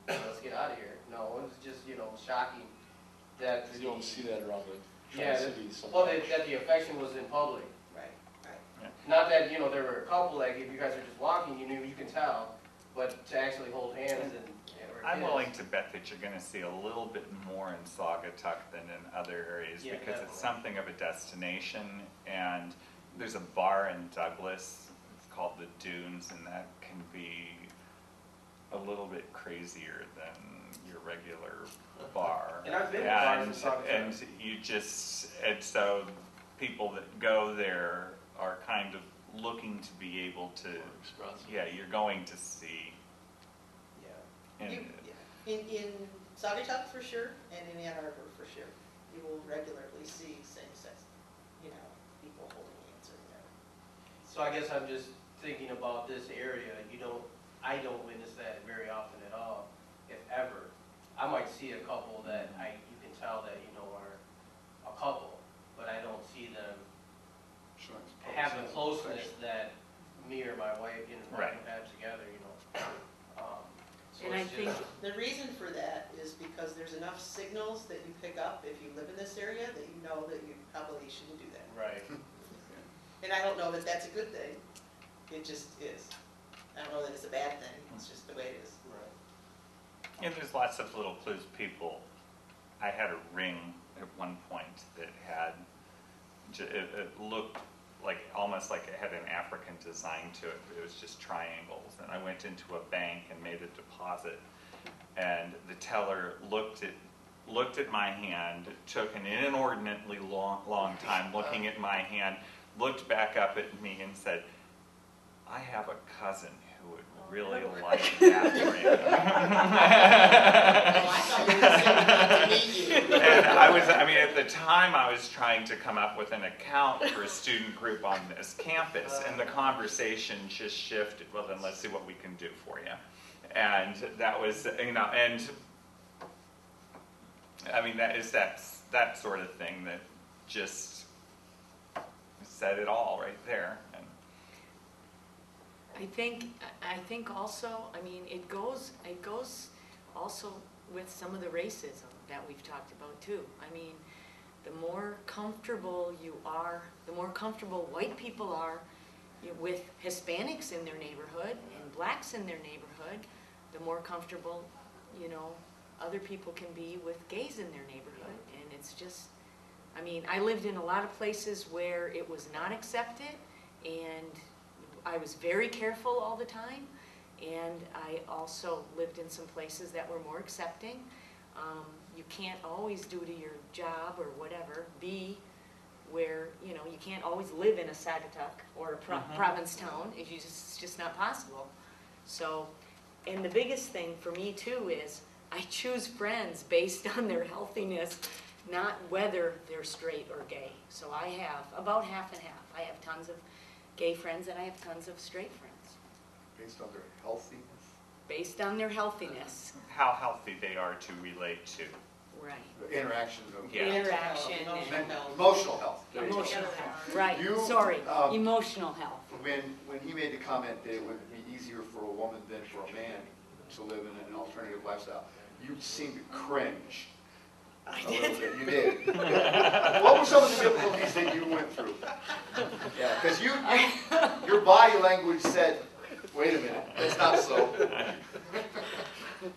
let's get out of here. No, it was just, shocking that. You don't see that around the Tri-Cities. Well, that the affection was in public. Right. Not that, there were a couple, like, if you guys are just walking, you can tell, but to actually hold hands and, I'm willing to bet that you're gonna see a little bit more in Saugatuck than in other areas, Yeah, because it's definitely. something of a destination, and there's a bar in Douglas, it's called the Dunes, and that can be a little bit crazier than your regular bar. And I've been to bars in And Saugatuck. and so people that go there are kind of looking to be able to, you're going to see. And In Saugatuck for sure, and in Ann Arbor for sure, you will regularly see same-sex, people holding hands or whatever. So I guess I'm just thinking about this area, I don't witness that very often at all, if ever. I might see a couple that you can tell that, are a couple, but I don't see them have the closeness that me or my wife, Right. have together, reason for that is because there's enough signals that you pick up if you live in this area that you know that you probably shouldn't do that. Right. And I don't know that that's a good thing. It just is. I don't know that it's a bad thing. It's just the way it is. Right. And there's lots of little clues. People, I had a ring at one point that had, it looked like, almost like it had an African design to it. It was just triangles. And I went into a bank and made a deposit. And the teller looked at my hand, took an inordinately long time looking at my hand, looked back up at me and said, I have a cousin who would really like that ring. Oh, I thought you were going to meet you. And I mean, at the time I was trying to come up with an account for a student group on this campus, and the conversation just shifted. Well, then let's see what we can do for you. And that was, and I mean, that sort of thing that just said it all right there. And I think also, I mean, it goes also with some of the racism that we've talked about too. I mean, the more comfortable you are, the more comfortable white people are with Hispanics in their neighborhood and blacks in their neighborhood, the more comfortable, other people can be with gays in their neighborhood. And it's just, I mean, I lived in a lot of places where it was not accepted, and I was very careful all the time, and I also lived in some places that were more accepting. You can't always, due to your job or whatever, be where, you can't always live in a Sagatuck or a Provincetown. It's just not possible. So, and the biggest thing for me too is I choose friends based on their healthiness, not whether they're straight or gay. So I have about half and half. I have tons of gay friends and I have tons of straight friends. Based on their healthiness? Based on their healthiness. how healthy they are to relate to. Right. The interactions of Yeah. Interaction Emotional and health. emotional health. emotional health. Right, You, sorry, um, emotional health. When he made the comment that it would be easier for a woman than for a man to live in an alternative lifestyle, you seemed to cringe. I A little did. bit, you did. What were some of the difficulties that you went through? Yeah, because your body language said, wait a minute, that's not so.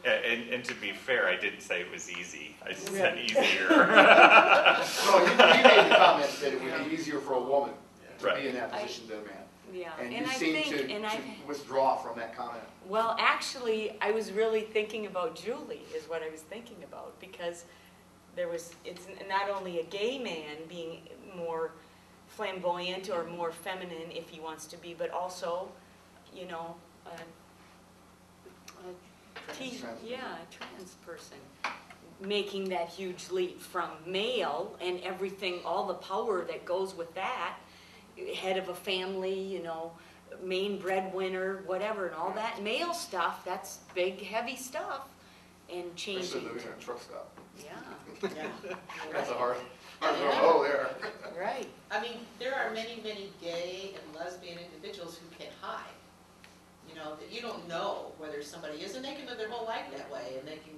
And to be fair, I didn't say it was easy. I said easier. No, you made the comment that it would be easier for a woman to Right. be in that position than a man. Yeah, And and you I seemed think, to and I, withdraw from that comment. well, actually, I was really thinking about Julie, is what I was thinking about, because it's not only a gay man being more flamboyant or more feminine if he wants to be, but also, a trans person making that huge leap from male and everything, all the power that goes with that, head of a family, main breadwinner, whatever, and all that male stuff, that's big, heavy stuff, and Especially changing. living in a truck stop. Yeah, Yeah. That's a hard row there. right. I mean, there are many, many gay and lesbian individuals who can hide. That you don't know whether somebody is, and they can live their whole life that way, and they can,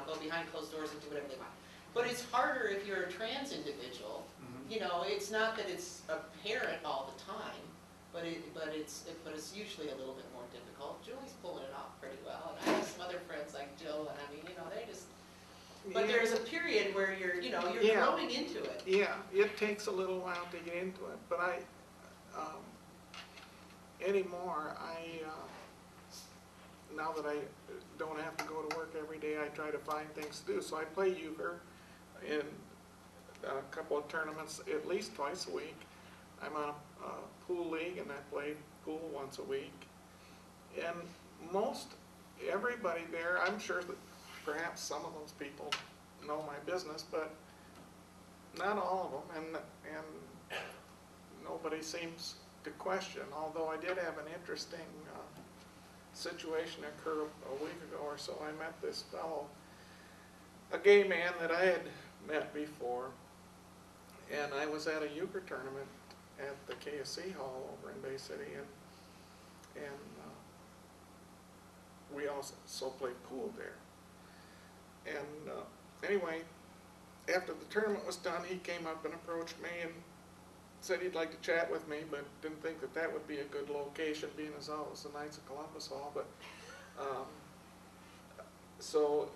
go behind closed doors and do whatever they want. But it's harder if you're a trans individual. It's not that it's apparent all the time, but it's usually a little bit more difficult. Julie's pulling it off pretty well, and I have some other friends like Jill, and I mean, they just. But there's a period where you're Yeah. growing into it. Yeah, it takes a little while to get into it, but anymore, now that I don't have to go to work every day, I try to find things to do. So I play euchre in a couple of tournaments at least twice a week. I'm on a pool league, and I play pool once a week. And everybody there, I'm sure that perhaps some of those people know my business, but not all of them, and nobody seems to question, although I did have an interesting situation occur a week ago or so. I met this fellow, a gay man that I had met before, and I was at a euchre tournament at the KSC Hall over in Bay City, and we also played pool there. And anyway, after the tournament was done, he came up and approached me and said he'd like to chat with me, but didn't think that that would be a good location, being as all it was the Knights of Columbus Hall. But so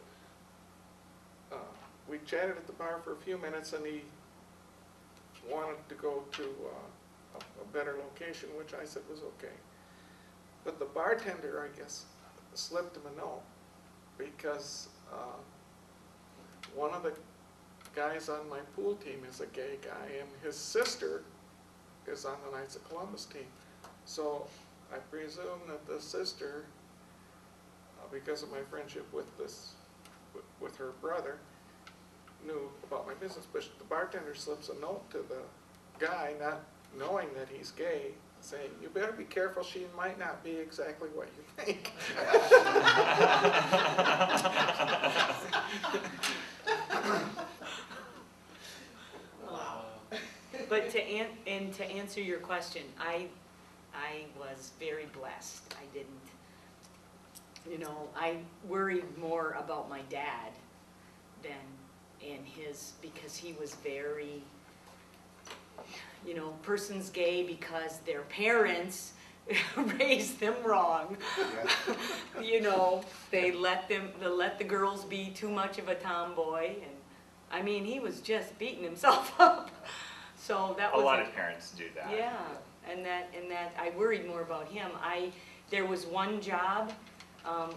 we chatted at the bar for a few minutes, and he wanted to go to a better location, which I said was okay. But the bartender, I guess, slipped him a note, because one of the guys on my pool team is a gay guy, and his sister is on the Knights of Columbus team. So I presume that the sister, because of my friendship with with her brother, knew about my business. But the bartender slips a note to the guy, not knowing that he's gay, saying, "You better be careful, she might not be exactly what you think." Wow. But to answer your question, I was very blessed. I didn't, you know, I worried more about my dad than in his, because he was very, you know, person's gay because their parents raised them wrong. You know, they let the girls be too much of a tomboy, and I mean, he was just beating himself up. So that was a lot of parents do that. Yeah, and that I worried more about him. There was one job,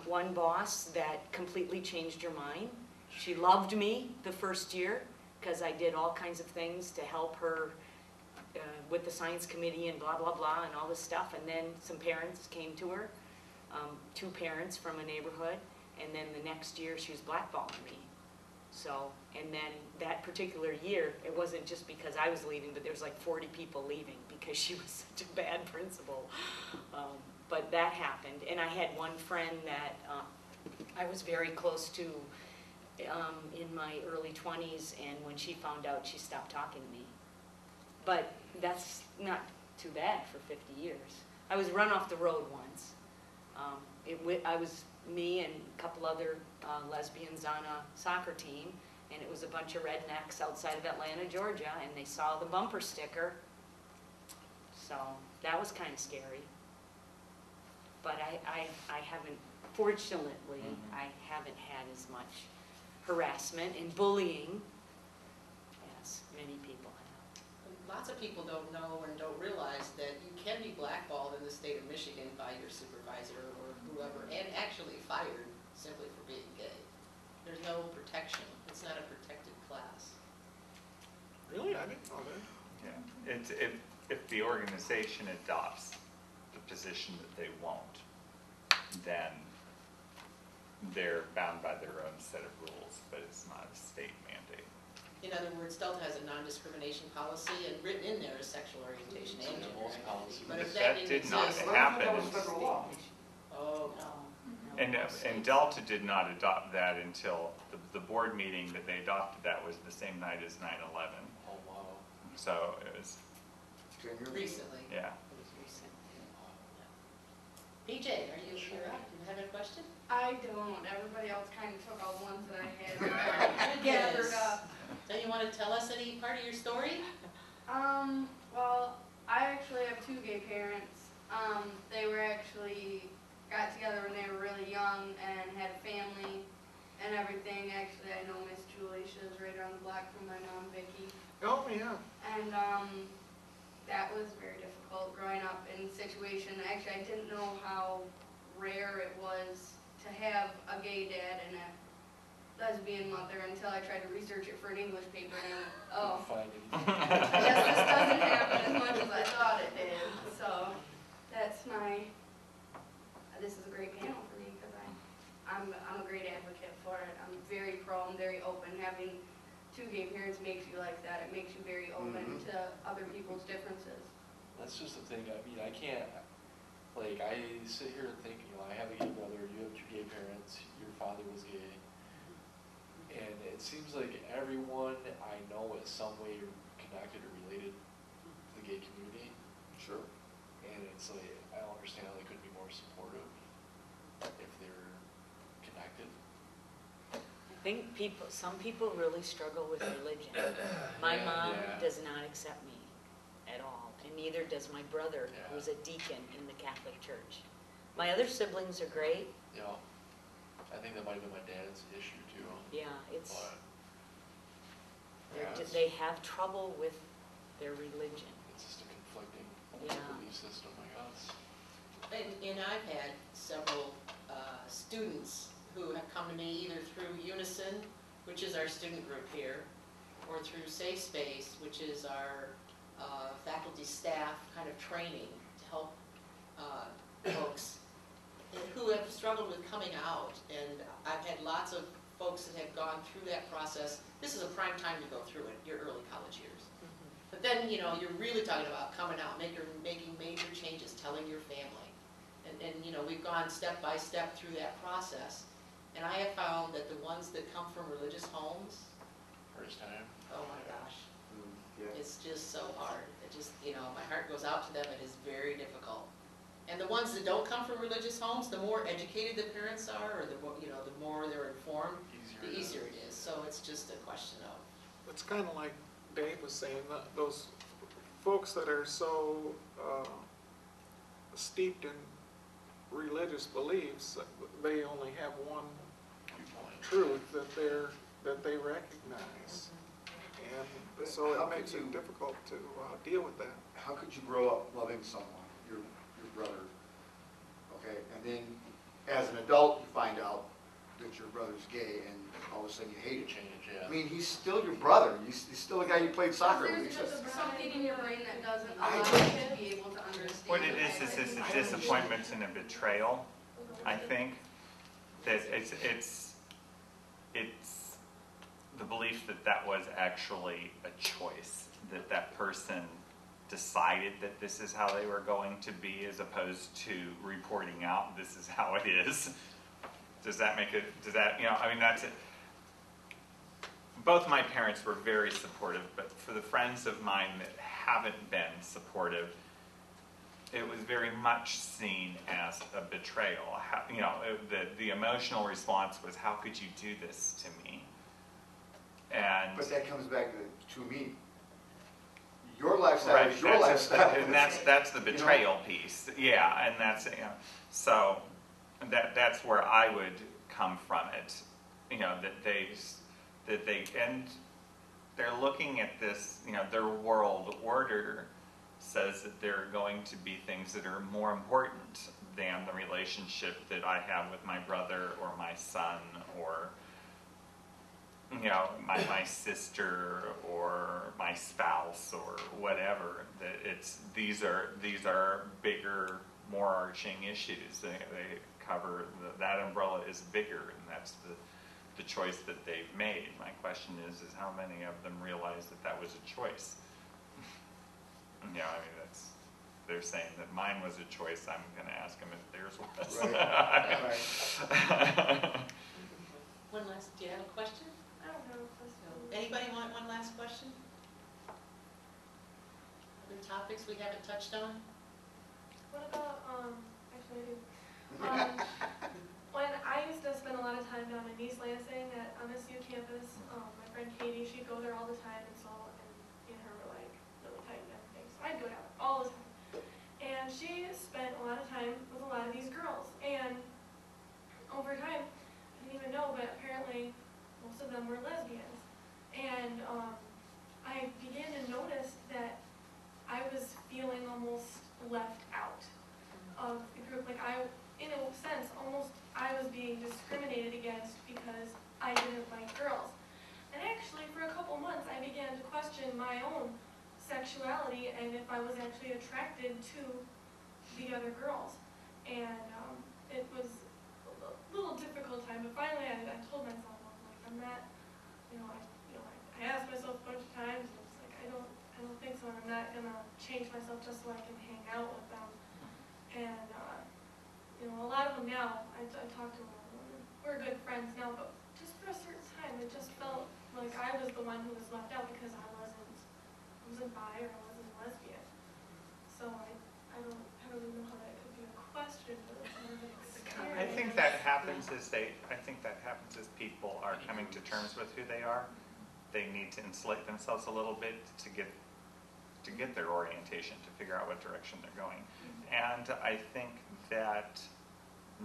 one boss that completely changed her mind. She loved me the first year because I did all kinds of things to help her with the science committee and blah, blah, blah, and all this stuff. And then some parents came to her, 2 parents from a neighborhood, and then the next year she was blackballing me. So, and then that particular year, it wasn't just because I was leaving, but there was like 40 people leaving because she was such a bad principal. But that happened. And I had one friend that I was very close to in my early 20s, and when she found out, she stopped talking to me. But that's not too bad for 50 years. I was run off the road once. I was me and a couple other lesbians on a soccer team, and it was a bunch of rednecks outside of Atlanta, Georgia, and they saw the bumper sticker. So that was kind of scary. But I haven't, fortunately, I haven't had as much harassment and bullying as many people have. Lots of people don't know and don't realize that you can be blackballed in the state of Michigan by your supervisor or whoever, and actually fired simply for being gay. There's no protection. It's not a protected class. Really? I didn't know that. Yeah. If the organization adopts the position that they won't, then they're bound by their own set of rules, but it's not a state mandate. In other words, Delta has a non-discrimination policy, and written in there is sexual orientation and gender identity. But if that didn't did not exist, happen. That was federal law. oh, And Delta did not adopt that until the board meeting that they adopted that was the same night as 9/11. Oh, wow. So it was, recently. yeah. It was recent. PJ, are you up? Do you have a question? I don't. Everybody else kind of took all the ones that I had gathered up. Then you want to tell us any part of your story? Well, I actually have 2 gay parents. They were actually got together when they were really young and had a family and everything. Actually, I know Miss Julie. She lives right around the block from my mom, Vicki. Oh, yeah. And that was very difficult growing up in a situation. Actually, I didn't know how rare it was to have a gay dad and a lesbian mother until I tried to research it for an English paper, and I guess this doesn't happen as much as I thought it did. So that's this is a great panel for me because I'm a great advocate for it. I'm very pro and very open. Having 2 gay parents makes you like that. It makes you very open to other people's differences. That's just the thing. I mean, I can't, like, I sit here and think, you know, I have a gay brother, you have 2 gay parents, your father was gay. And it seems like everyone I know is some way connected or related to the gay community. Sure. And it's like, I don't understand how they couldn't be more supportive if they're connected. think some people really struggle with religion. My mom Yeah. does not accept me at all, and neither does my brother, Yeah. who's a deacon in the Catholic Church. My other siblings are great. You know, I think that might have been my dad's issue too. Yeah, it's, But they have trouble with their religion. it's just a conflicting Yeah. belief system, I guess. And I've had several students who have come to me either through Unison, which is our student group here, or through Safe Space, which is our faculty staff kind of training to help folks who have struggled with coming out. And I've had lots of folks that have gone through that process. This is a prime time to go through it, your early college years. But then, you know, you're really talking about coming out, making major changes, telling your family. And you know, we've gone step by step through that process. And I have found that the ones that come from religious homes, First time. oh my gosh, Yeah. it's just so hard. It just, you know, my heart goes out to them. It is very difficult. And the ones that don't come from religious homes, the more educated the parents are, or the more, you know, the more they're informed, the easier it is. So it's just a question of. It's kind of like Dave was saying, those folks that are so steeped in religious beliefs, they only have one truth that they recognize. And so it makes it difficult to deal with that. How could you grow up loving someone, your brother, okay, and then as an adult you find out that your brother's gay and all of a sudden you hate it? Change, yeah. I mean, he's still your brother. He's still the guy you played soccer with. There's just something in your brain that doesn't I allow agree. you to be able to understand. What it is it's a disappointment and a betrayal, I think. That it's the belief that that was actually a choice, that that person decided that this is how they were going to be, as opposed to reporting out this is how it is. Does that make it, does that, you know, I mean, that's it. Both my parents were very supportive, but for the friends of mine that haven't been supportive, it was very much seen as a betrayal. How, you know, the emotional response was, how could you do this to me? And But that comes back to me. Your lifestyle right, is your lifestyle. and that's the betrayal piece. Yeah, and that's, you know, so that's where I would come from it. You know, that they and they're looking at this, you know, their world order says that there are going to be things that are more important than the relationship that I have with my brother or my son or, you know, my sister or my spouse or whatever. That it's these are bigger, more arching issues. They cover that umbrella is bigger, and that's the choice that they've made. My question is how many of them realize that that was a choice? Yeah, I mean, they're saying that mine was a choice. I'm going to ask them if theirs was. Right. One last, do you have a question? I don't know. Anybody want one last question? Other topics we haven't touched on? What about, actually I do. When I used to spend a lot of time down in East Lansing at MSU campus, my friend Katie, she'd go there all the time, and so, and me and her were like really tight and everything, so I'd go down all the time. And she spent a lot of time with a lot of these girls, and over time, I didn't even know, but apparently most of them were lesbians. And I began to notice that I was feeling almost left out of the group. Like in a sense, almost I was being discriminated against because I didn't like girls. And actually, for a couple months, I began to question my own sexuality and if I was actually attracted to the other girls. And it was a little difficult time, but finally I told myself, I'm not, I asked myself a bunch of times, and it's like, I don't think so, and I'm not gonna change myself just so I can hang out with them. And, a lot of them now, I talk to them, we're good friends now, but just for a certain time, it just felt like I was the one who was left out because I wasn't bi or I wasn't lesbian. So I don't really know how that could be a question, but it's more of an experience. I think that happens happens is I think that happens as people are coming to terms with who they are. They need to insulate themselves a little bit to get their orientation, to figure out what direction they're going. And I think that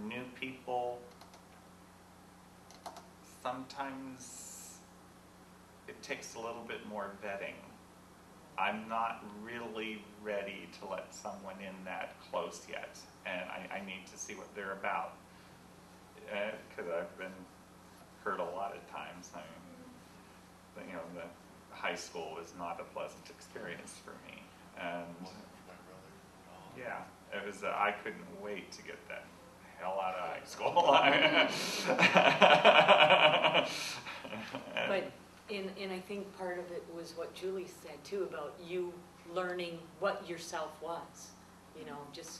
new people, sometimes it takes a little bit more vetting. I'm not really ready to let someone in that close yet, and I need to see what they're about. Because I've been hurt a lot of times. I mean, you know, the high school was not a pleasant experience for me, and yeah, it was. I couldn't wait to get that hell out of high school. But, and I think part of it was what Julie said too, about you learning what yourself was, you know, just,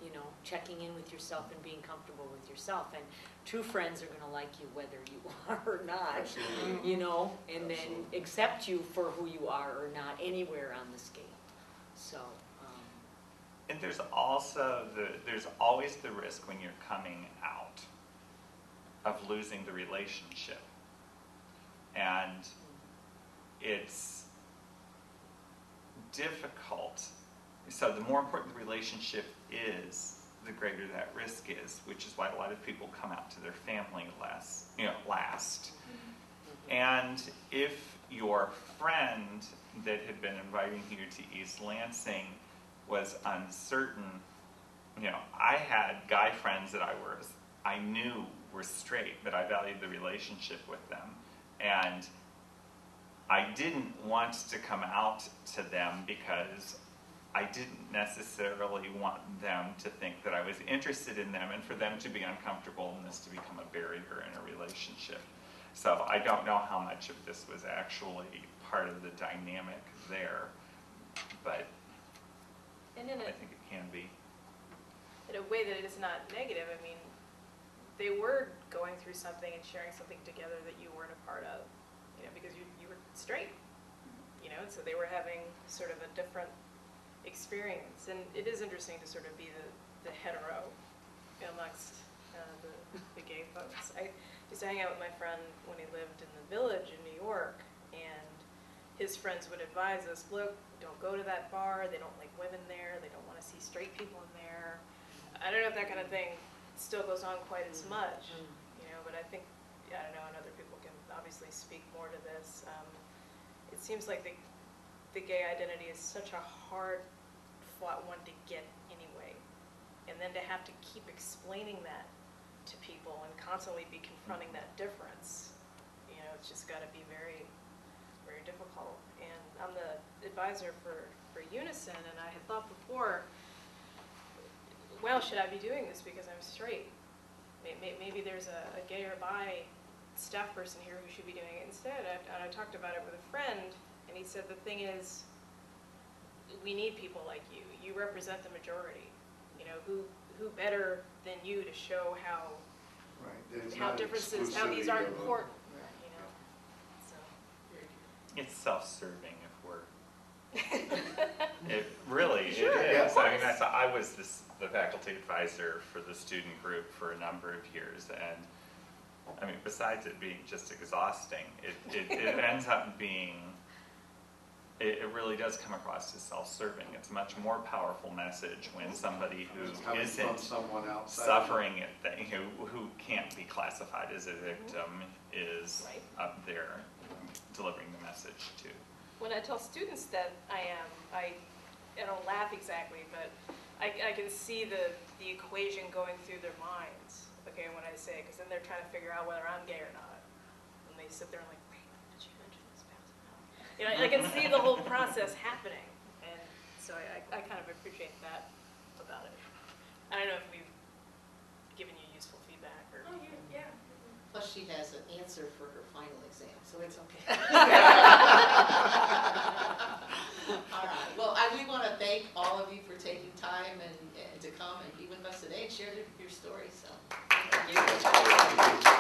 you know, checking in with yourself and being comfortable with yourself. And true friends are going to like you whether you are or not, Absolutely. you know, and then Absolutely. accept you for who you are or not anywhere on the scale. So, And there's also there's always the risk when you're coming out of losing the relationship. And it's difficult. So the more important the relationship is, the greater that risk is, which is why a lot of people come out to their family last. And if your friend that had been inviting you to East Lansing was uncertain, you know, I had guy friends that I knew were straight, but I valued the relationship with them. And I didn't want to come out to them because I didn't necessarily want them to think that I was interested in them and for them to be uncomfortable and this to become a barrier in a relationship. So I don't know how much of this was actually part of the dynamic there, but And I think it can be. in a way that it is not negative, I mean, they were going through something and sharing something together that you weren't a part of, you know, because you were straight, you know, so they were having sort of a different experience. And it is interesting to sort of be the hetero amongst the gay folks. I used to hang out with my friend when he lived in the Village in New York, and his friends would advise us, look, don't go to that bar, they don't like women there, they don't want to see straight people in there. I don't know if that kind of thing still goes on quite as much, you know, but I think, I don't know, and other people can obviously speak more to this. It seems like the gay identity is such a hard-fought one to get anyway, and then to have to keep explaining that to people and constantly be confronting that difference, you know, it's just got to be very, very difficult. And I'm the advisor for Unison, and I had thought before, well, should I be doing this because I'm straight? Maybe there's a gay or bi staff person here who should be doing it instead. I talked about it with a friend, and he said the thing is, we need people like you. You represent the majority. You know, who better than you to show how differences, how these aren't important. You know, so It's self-serving if we're. It really Sure, it is. of I mean, course. I was the faculty advisor for the student group for a number of years, and I mean, besides it being just exhausting, it ends up being. It really does come across as self-serving. It's a much more powerful message when somebody who It's coming from isn't someone outside. suffering it, who can't be classified as a victim, is Right. up there delivering the message to. when I tell students that I don't laugh exactly, but I can see the equation going through their minds, okay, when I say it, because then they're trying to figure out whether I'm gay or not. And they sit there and like, wait, did you mention this past? You know, I can see the whole process happening, and so I kind of appreciate that about it. I don't know if we've given you useful feedback or. Oh, yeah. Plus, she has an answer for her final exam, so it's okay. All right. Well, we want to thank all of you for taking time and to come and be with us today and share your story. So, thank you.